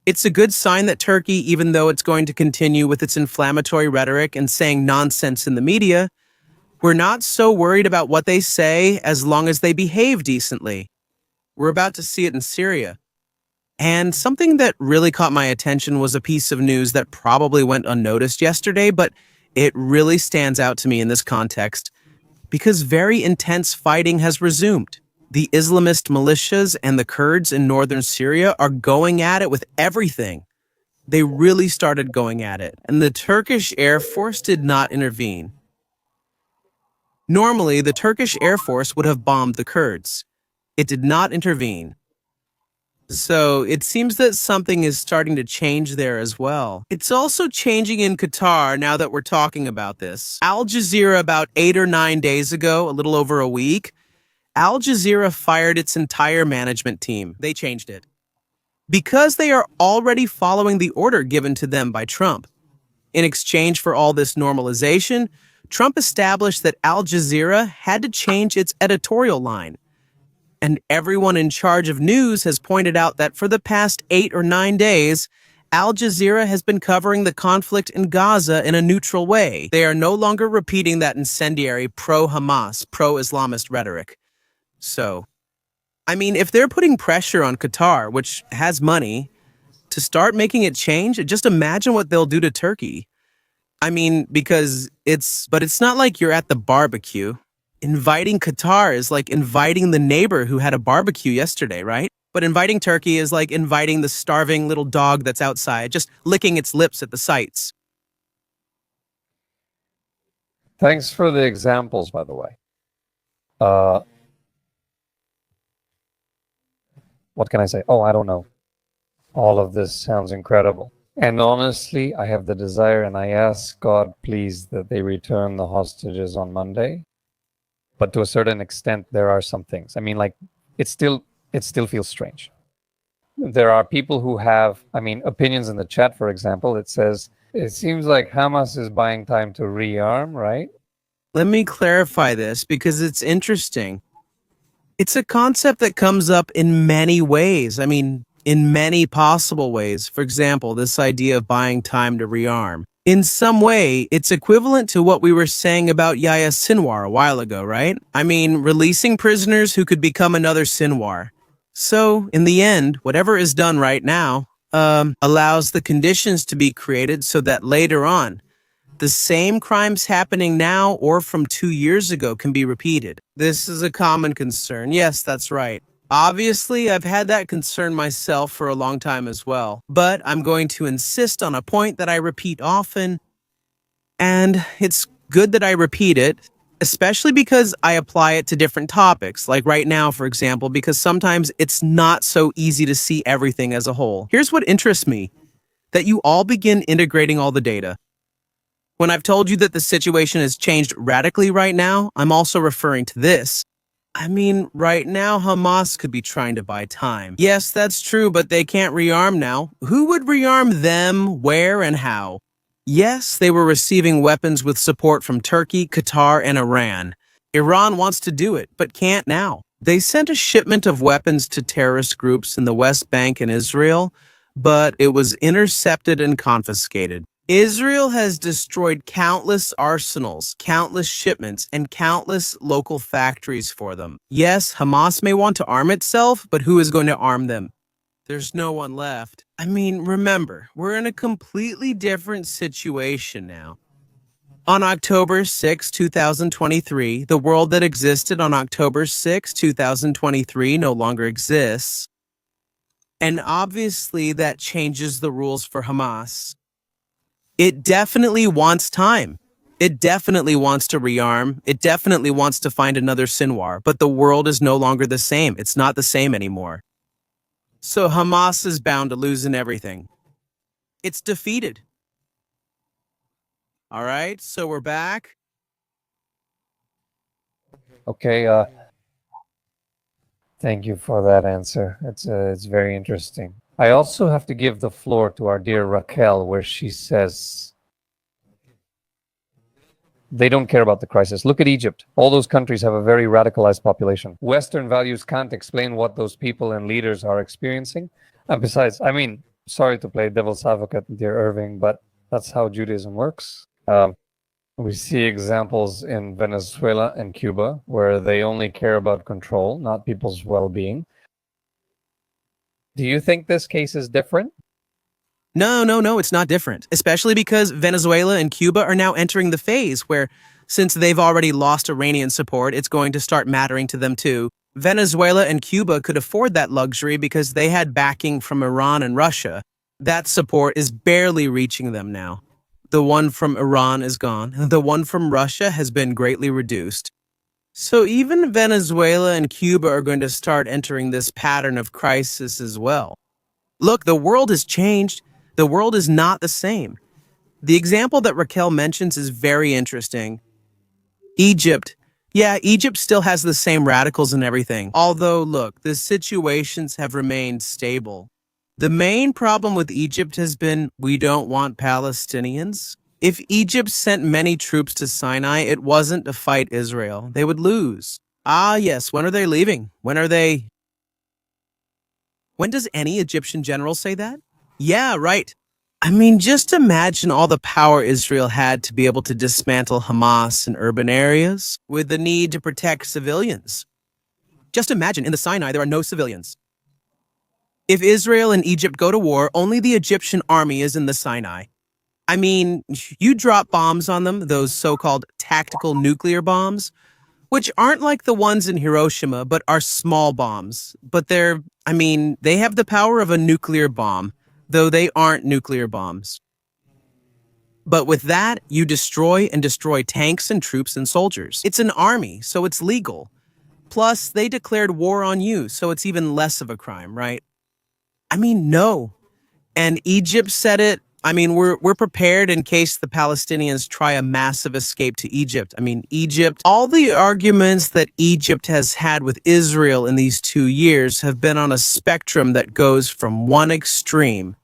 It's a good sign that Turkey, even though it's going to continue with its inflammatory rhetoric and saying nonsense in the media, we're not so worried about what they say as long as they behave decently. We're about to see it in Syria. And something that really caught my attention was a piece of news that probably went unnoticed yesterday, but it really stands out to me in this context because very intense fighting has resumed. The Islamist militias and the Kurds in northern Syria are going at it with everything. They really started going at it, and the Turkish Air Force did not intervene. Normally, the Turkish Air Force would have bombed the Kurds. It did not intervene. So it seems that something is starting to change there as well. It's also changing in Qatar now that we're talking about this. Al Jazeera about 8 or 9 days ago, a little over a week, Al Jazeera fired its entire management team. They changed it. Because they are already following the order given to them by Trump. In exchange for all this normalization, Trump established that Al Jazeera had to change its editorial line. And everyone in charge of news has pointed out that for the past 8 or 9 days, Al Jazeera has been covering the conflict in Gaza in a neutral way. They are no longer repeating that incendiary pro-Hamas, pro-Islamist rhetoric. So, I mean, if they're putting pressure on Qatar, which has money, to start making it change, just imagine what they'll do to Turkey. I mean, because it's not like you're at the barbecue. Inviting Qatar is like inviting the neighbor who had a barbecue yesterday, right? But inviting Turkey is like inviting the starving little dog that's outside, just licking its lips at the sights. Thanks for the examples, by the way. What can I say? Oh, I don't know. All of this sounds incredible. And honestly, I have the desire and I ask God, please, that they return the hostages on Monday. But to a certain extent, there are some things. I mean, like, it still feels strange. there are people who have, opinions in the chat, for example. It says, it seems like Hamas is buying time to rearm, right? Let me clarify this because it's interesting. It's a concept that comes up in many ways. In many possible ways. For example, this idea of buying time to rearm. In some way, it's equivalent to what we were saying about Yahya Sinwar a while ago, right? Releasing prisoners who could become another Sinwar. So, in the end, whatever is done right now allows the conditions to be created so that later on, the same crimes happening now or from 2 years ago can be repeated. This is a common concern. Yes, that's right. Obviously, I've had that concern myself for a long time as well, but I'm going to insist on a point that I repeat often, and it's good that I repeat it, especially because I apply it to different topics, like right now, for example, because sometimes it's not so easy to see everything as a whole. Here's what interests me, that you all begin integrating all the data. When I've told you that the situation has changed radically right now, I'm also referring to this. Right now, Hamas could be trying to buy time. Yes, that's true, but they can't rearm now. Who would rearm them, where, and how? Yes, they were receiving weapons with support from Turkey, Qatar, and Iran. Iran wants to do it, but can't now. They sent a shipment of weapons to terrorist groups in the West Bank and Israel, but it was intercepted and confiscated. Israel has destroyed countless arsenals, countless shipments, and countless local factories for them. Yes, Hamas may want to arm itself, but who is going to arm them? There's no one left. Remember, we're in a completely different situation now. On October 6, 2023, the world that existed on October 6, 2023 no longer exists. And obviously that changes the rules for Hamas. It definitely wants time. It definitely wants to rearm. It definitely wants to find another Sinwar. But the world is no longer the same. It's not the same anymore. So Hamas is bound to lose in everything. It's defeated. All right, so we're back. Okay, thank you for that answer. It's very interesting. I also have to give the floor to our dear Raquel, where she says they don't care about the crisis. Look at Egypt. All those countries have a very radicalized population. Western values can't explain what those people and leaders are experiencing. And besides, sorry to play devil's advocate, dear Irving, but that's how Judaism works. We see examples in Venezuela and Cuba where they only care about control, not people's well-being. Do you think this case is different? No, it's not different. Especially because Venezuela and Cuba are now entering the phase where, since they've already lost Iranian support, it's going to start mattering to them too. Venezuela and Cuba could afford that luxury because they had backing from Iran and Russia. That support is barely reaching them now. The one from Iran is gone. The one from Russia has been greatly reduced. So even Venezuela and Cuba are going to start entering this pattern of crisis as well. Look, the world has changed. The world is not the same. The example that Raquel mentions is very interesting. Egypt. Yeah, Egypt still has the same radicals and everything. Although, look, the situations have remained stable. The main problem with Egypt has been we don't want Palestinians. If Egypt sent many troops to Sinai, it wasn't to fight Israel. They would lose. Ah, yes, when are they leaving? When does any Egyptian general say that? Yeah, right. Just imagine all the power Israel had to be able to dismantle Hamas in urban areas with the need to protect civilians. Just imagine in the Sinai there are no civilians. If Israel and Egypt go to war, only the Egyptian army is in the Sinai. You drop bombs on them, those so-called tactical nuclear bombs, which aren't like the ones in Hiroshima, but are small bombs. But they have the power of a nuclear bomb, though they aren't nuclear bombs. But with that, you destroy tanks and troops and soldiers. It's an army, so it's legal. Plus, they declared war on you, so it's even less of a crime, right? No. And Egypt said it, I mean, we're prepared in case the Palestinians try a massive escape to Egypt. I mean, Egypt, all the arguments that Egypt has had with Israel in these 2 years have been on a spectrum that goes from one extreme.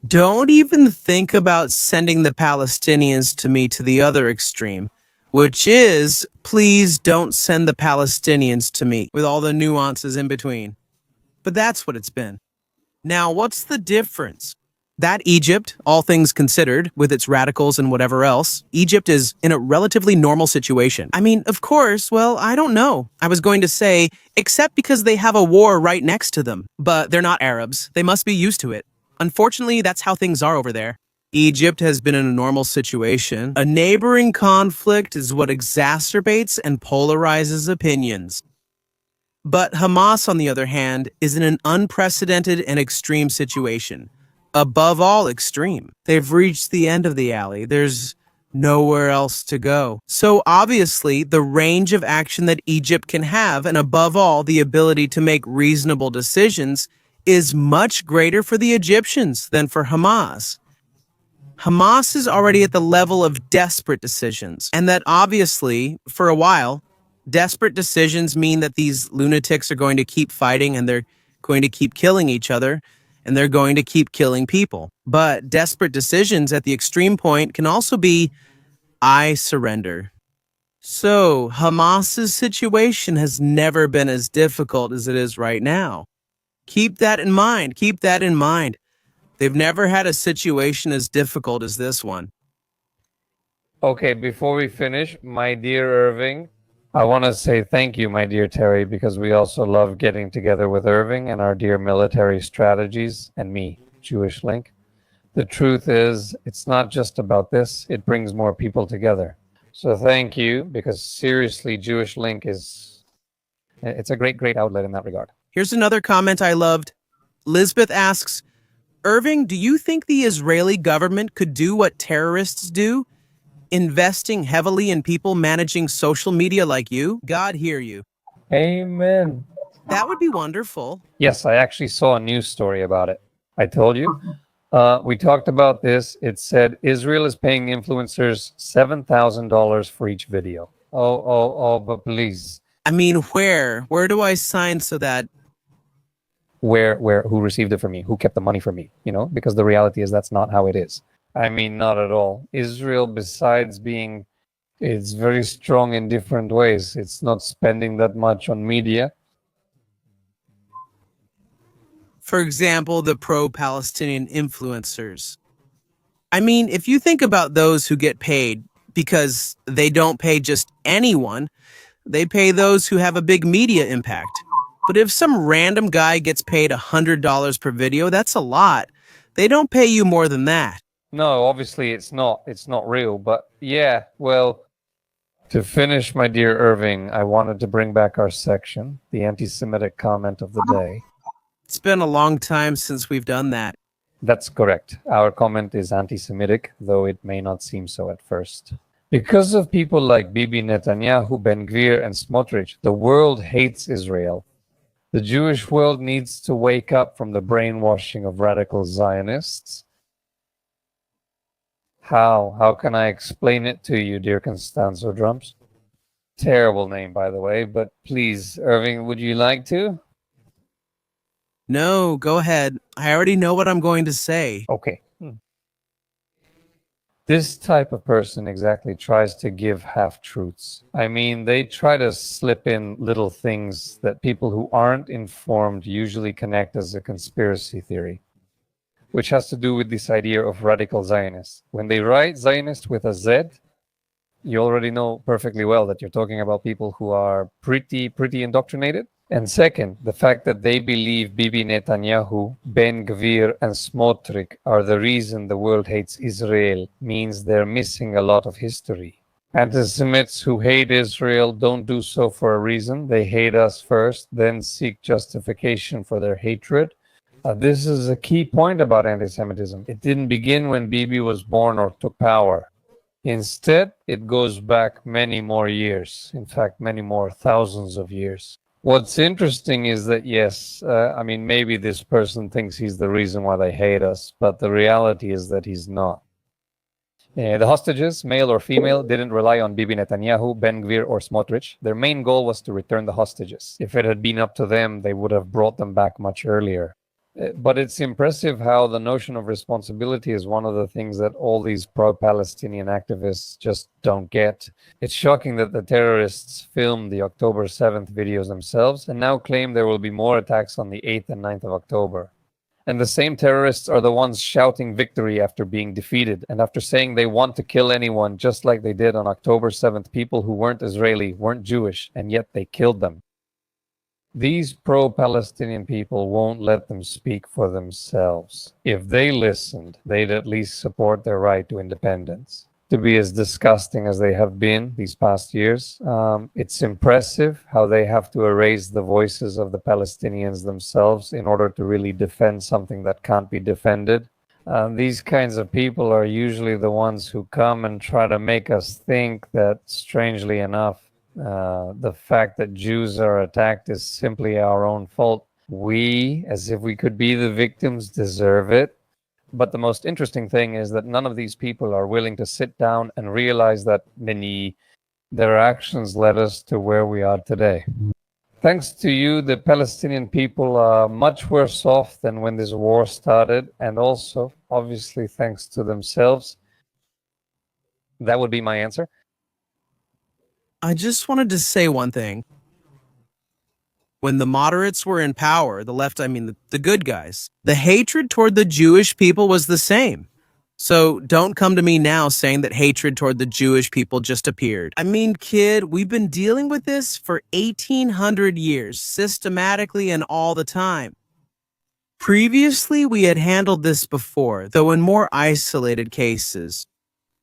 Don't even think about sending the Palestinians to me to the other extreme, which is, please don't send the Palestinians to me, with all the nuances in between. But that's what it's been. Now, what's the difference? That Egypt, all things considered, with its radicals and whatever else, Egypt is in a relatively normal situation. I mean, of course, well, I don't know. I was going to say, except because they have a war right next to them. But they're not Arabs. They must be used to it. Unfortunately, that's how things are over there. Egypt has been in a normal situation. A neighboring conflict is what exacerbates and polarizes opinions. But Hamas, on the other hand, is in an unprecedented and extreme situation. Above all, extreme. They've reached the end of the alley. There's nowhere else to go. So obviously, the range of action that Egypt can have, and above all, the ability to make reasonable decisions, is much greater for the Egyptians than for Hamas. Hamas is already at the level of desperate decisions, and that obviously, for a while, desperate decisions mean that these lunatics are going to keep fighting and they're going to keep killing each other and they're going to keep killing people. But desperate decisions at the extreme point can also be, I surrender. So, Hamas's situation has never been as difficult as it is right now. Keep that in mind. Keep that in mind. They've never had a situation as difficult as this one. Okay, before we finish, my dear Irving, I want to say thank you, my dear Terry, because we also love getting together with Irving and our dear military strategies and me, Jewish Link. The truth is, it's not just about this, it brings more people together. So thank you, because seriously, Jewish Link it's a great outlet in that regard. Here's another comment I loved. Lisbeth asks, Irving, do you think the Israeli government could do what terrorists do? Investing heavily in people managing social media like you? God hear you. Amen. That would be wonderful. Yes, I actually saw a news story about it. I told you. We talked about this. It said Israel is paying influencers $7,000 for each video. Oh, but please. I mean, where? Where do I sign so that... Where, who received it for me? Who kept the money for me? You know, because the reality is that's not how it is. I mean, not at all. Israel, besides being, it's very strong in different ways. It's not spending that much on media. For example, the pro-Palestinian influencers. I mean, if you think about those who get paid, because they don't pay just anyone, they pay those who have a big media impact. But if some random guy gets paid $100 per video, that's a lot. They don't pay you more than that. No, obviously it's not real, but yeah, well, to finish, my dear Irving, I wanted to bring back our section, the anti-Semitic comment of the day. It's been a long time since we've done that. That's correct. Our comment is anti-Semitic, though it may not seem so at first. Because of people like Bibi Netanyahu, Ben Gvir, and Smotrich, the world hates Israel. The Jewish world needs to wake up from the brainwashing of radical Zionists. How can I explain it to you, dear Constanzo Drums? Terrible name, by the way, but please, Irving, would you like to? No, go ahead. I already know what I'm going to say. Okay. This type of person exactly tries to give half-truths. I mean, they try to slip in little things that people who aren't informed usually connect as a conspiracy theory, which has to do with this idea of radical Zionists. When they write Zionist with a Z, you already know perfectly well that you're talking about people who are pretty indoctrinated. And second, the fact that they believe Bibi Netanyahu, Ben Gvir, and Smotrich are the reason the world hates Israel means they're missing a lot of history. Anti-Semites who hate Israel don't do so for a reason. They hate us first, then seek justification for their hatred. This is a key point about anti-Semitism. It didn't begin when Bibi was born or took power. Instead, it goes back many more years. In fact, many more thousands of years. What's interesting is that, yes, I mean, maybe this person thinks he's the reason why they hate us, but the reality is that he's not. The hostages, male or female, didn't rely on Bibi Netanyahu, Ben Gvir, or Smotrich. Their main goal was to return the hostages. If it had been up to them, they would have brought them back much earlier. But it's impressive how the notion of responsibility is one of the things that all these pro-Palestinian activists just don't get. It's shocking that the terrorists filmed the October 7th videos themselves and now claim there will be more attacks on the 8th and 9th of October. And the same terrorists are the ones shouting victory after being defeated and after saying they want to kill anyone, just like they did on October 7th, people who weren't Israeli, weren't Jewish, and yet they killed them. These pro-Palestinian people won't let them speak for themselves. If they listened, they'd at least support their right to independence. To be as disgusting as they have been these past years, it's impressive how they have to erase the voices of the Palestinians themselves in order to really defend something that can't be defended. These kinds of people are usually the ones who come and try to make us think that, strangely enough, the fact that Jews are attacked is simply our own fault. We, as if we could be the victims, deserve it. But the most interesting thing is that none of these people are willing to sit down and realize that their actions led us to where we are today. Thanks to you, the Palestinian people are much worse off than when this war started, and also, obviously, thanks to themselves. That would be my answer. I just wanted to say one thing. When the moderates were in power, the left, I mean the good guys, the hatred toward the Jewish people was the same. So don't come to me now saying that hatred toward the Jewish people just appeared. I mean, kid, we've been dealing with this for 1,800 years, systematically and all the time. Previously, we had handled this before, though in more isolated cases.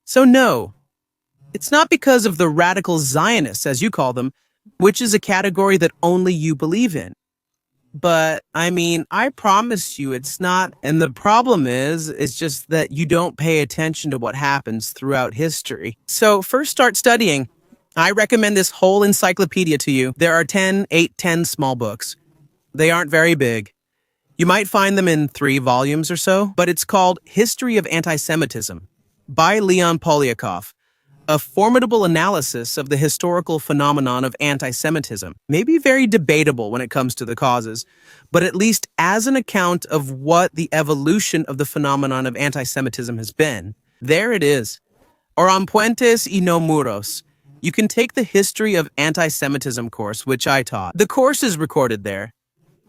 So no, it's not because of the radical Zionists, as you call them, which is a category that only you believe in. But, I mean, I promise you it's not, and the problem is, it's just that you don't pay attention to what happens throughout history. So, first start studying. I recommend this whole encyclopedia to you. There are 10 small books. They aren't very big. You might find them in 3 volumes or so, but it's called History of Anti-Semitism by Leon Poliakov. A formidable analysis of the historical phenomenon of anti-Semitism, maybe very debatable when it comes to the causes, but at least as an account of what the evolution of the phenomenon of anti-Semitism has been. There it is. Or on Puentes y no Muros. You can take the History of Anti-Semitism course, which I taught. The course is recorded there.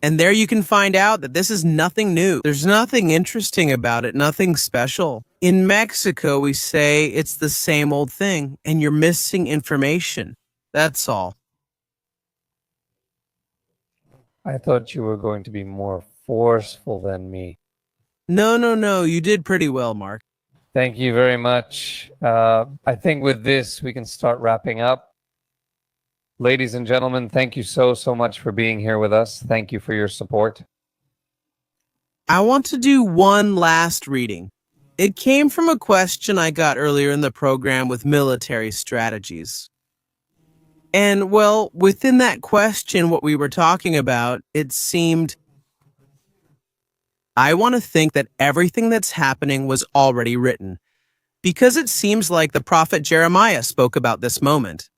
And there you can find out that this is nothing new. There's nothing interesting about it, nothing special. In Mexico, we say it's the same old thing, and you're missing information. That's all. I thought you were going to be more forceful than me. No, you did pretty well, Mark. Thank you very much. I think with this, we can start wrapping up. Ladies and gentlemen, thank you so much for being here with us. Thank you for your support. I want to do one last reading. It came from a question I got earlier in the program with military strategies. And, well, within that question, what we were talking about, it seemed... I want to think that everything that's happening was already written, because it seems like the prophet Jeremiah spoke about this moment.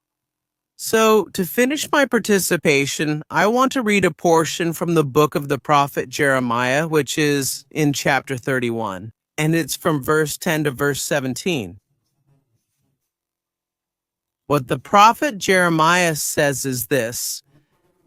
So, to finish my participation, I want to read a portion from the book of the prophet Jeremiah, which is in chapter 31, and it's from verse 10 to verse 17. What the prophet Jeremiah says is this: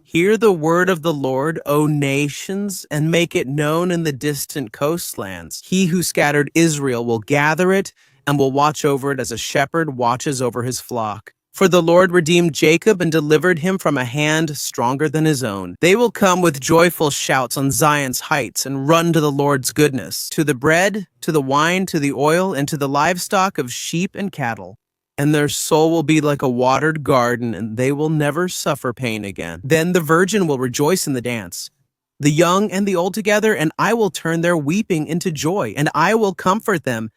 "Hear the word of the Lord, O nations, and make it known in the distant coastlands. He who scattered Israel will gather it and will watch over it as a shepherd watches over his flock. For the Lord redeemed Jacob and delivered him from a hand stronger than his own. They will come with joyful shouts on Zion's heights and run to the Lord's goodness, to the bread, to the wine, to the oil, and to the livestock of sheep and cattle. And their soul will be like a watered garden, and they will never suffer pain again. Then the virgin will rejoice in the dance, the young and the old together, and I will turn their weeping into joy, and I will comfort them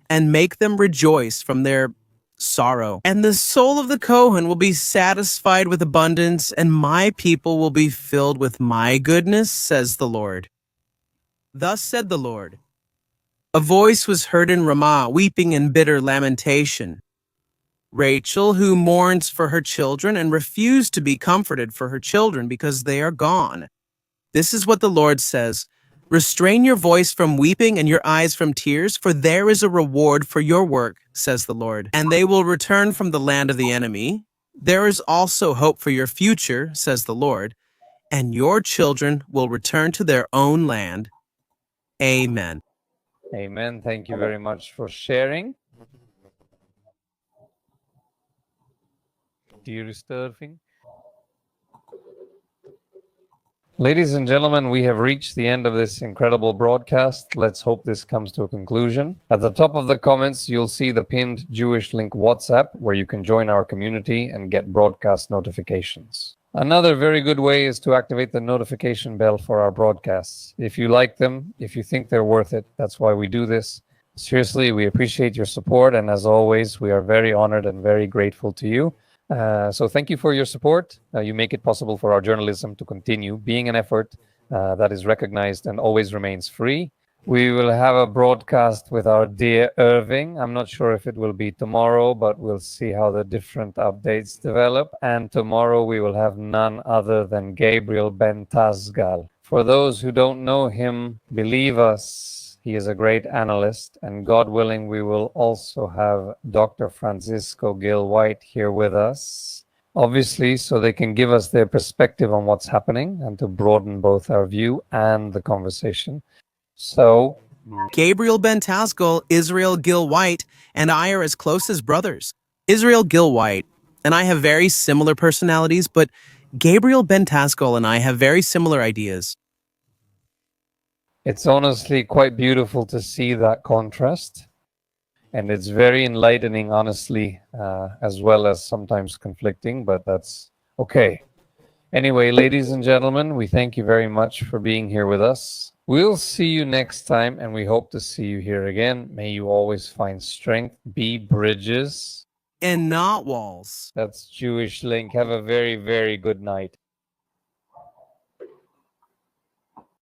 and make them rejoice from their sorrow. And the soul of the Kohen will be satisfied with abundance, and my people will be filled with my goodness, says the Lord. Thus said the Lord. A voice was heard in Ramah, weeping in bitter lamentation. Rachel, who mourns for her children and refused to be comforted for her children because they are gone. This is what the Lord says. Restrain your voice from weeping and your eyes from tears, for there is a reward for your work, says the Lord. And they will return from the land of the enemy. There is also hope for your future, says the Lord, and your children will return to their own land. Amen. Amen. Thank you very much for sharing. Dierstuurving. Ladies and gentlemen, we have reached the end of this incredible broadcast. Let's hope this comes to a conclusion. At the top of the comments, you'll see the pinned Jewish Link WhatsApp, where you can join our community and get broadcast notifications. Another very good way is to activate the notification bell for our broadcasts. If you like them, if you think they're worth it, that's why we do this. Seriously, we appreciate your support, and as always, we are very honored and very grateful to you. So thank you for your support. You make it possible for our journalism to continue being an effort that is recognized and always remains free. We will have a broadcast with our dear Irving. I'm not sure if it will be tomorrow, but we'll see how the different updates develop. And tomorrow we will have none other than Gabriel Ben Tazgal. For those who don't know him, believe us, he is a great analyst, and God willing, we will also have Dr. Francisco Gil White here with us, obviously, so they can give us their perspective on what's happening and to broaden both our view and the conversation. So, Gabriel Ben Tazgal, Israel Gil White, and I are as close as brothers. Israel Gil White and I have very similar personalities, but Gabriel Ben Tazgal and I have very similar ideas. it's honestly quite beautiful to see that contrast. And it's very enlightening, honestly, as well as sometimes conflicting, but that's okay. Anyway, ladies and gentlemen, we thank you very much for being here with us. We'll see you next time, and we hope to see you here again. May you always find strength, be bridges, And not walls. That's Jewish Link. Have a very, very good night.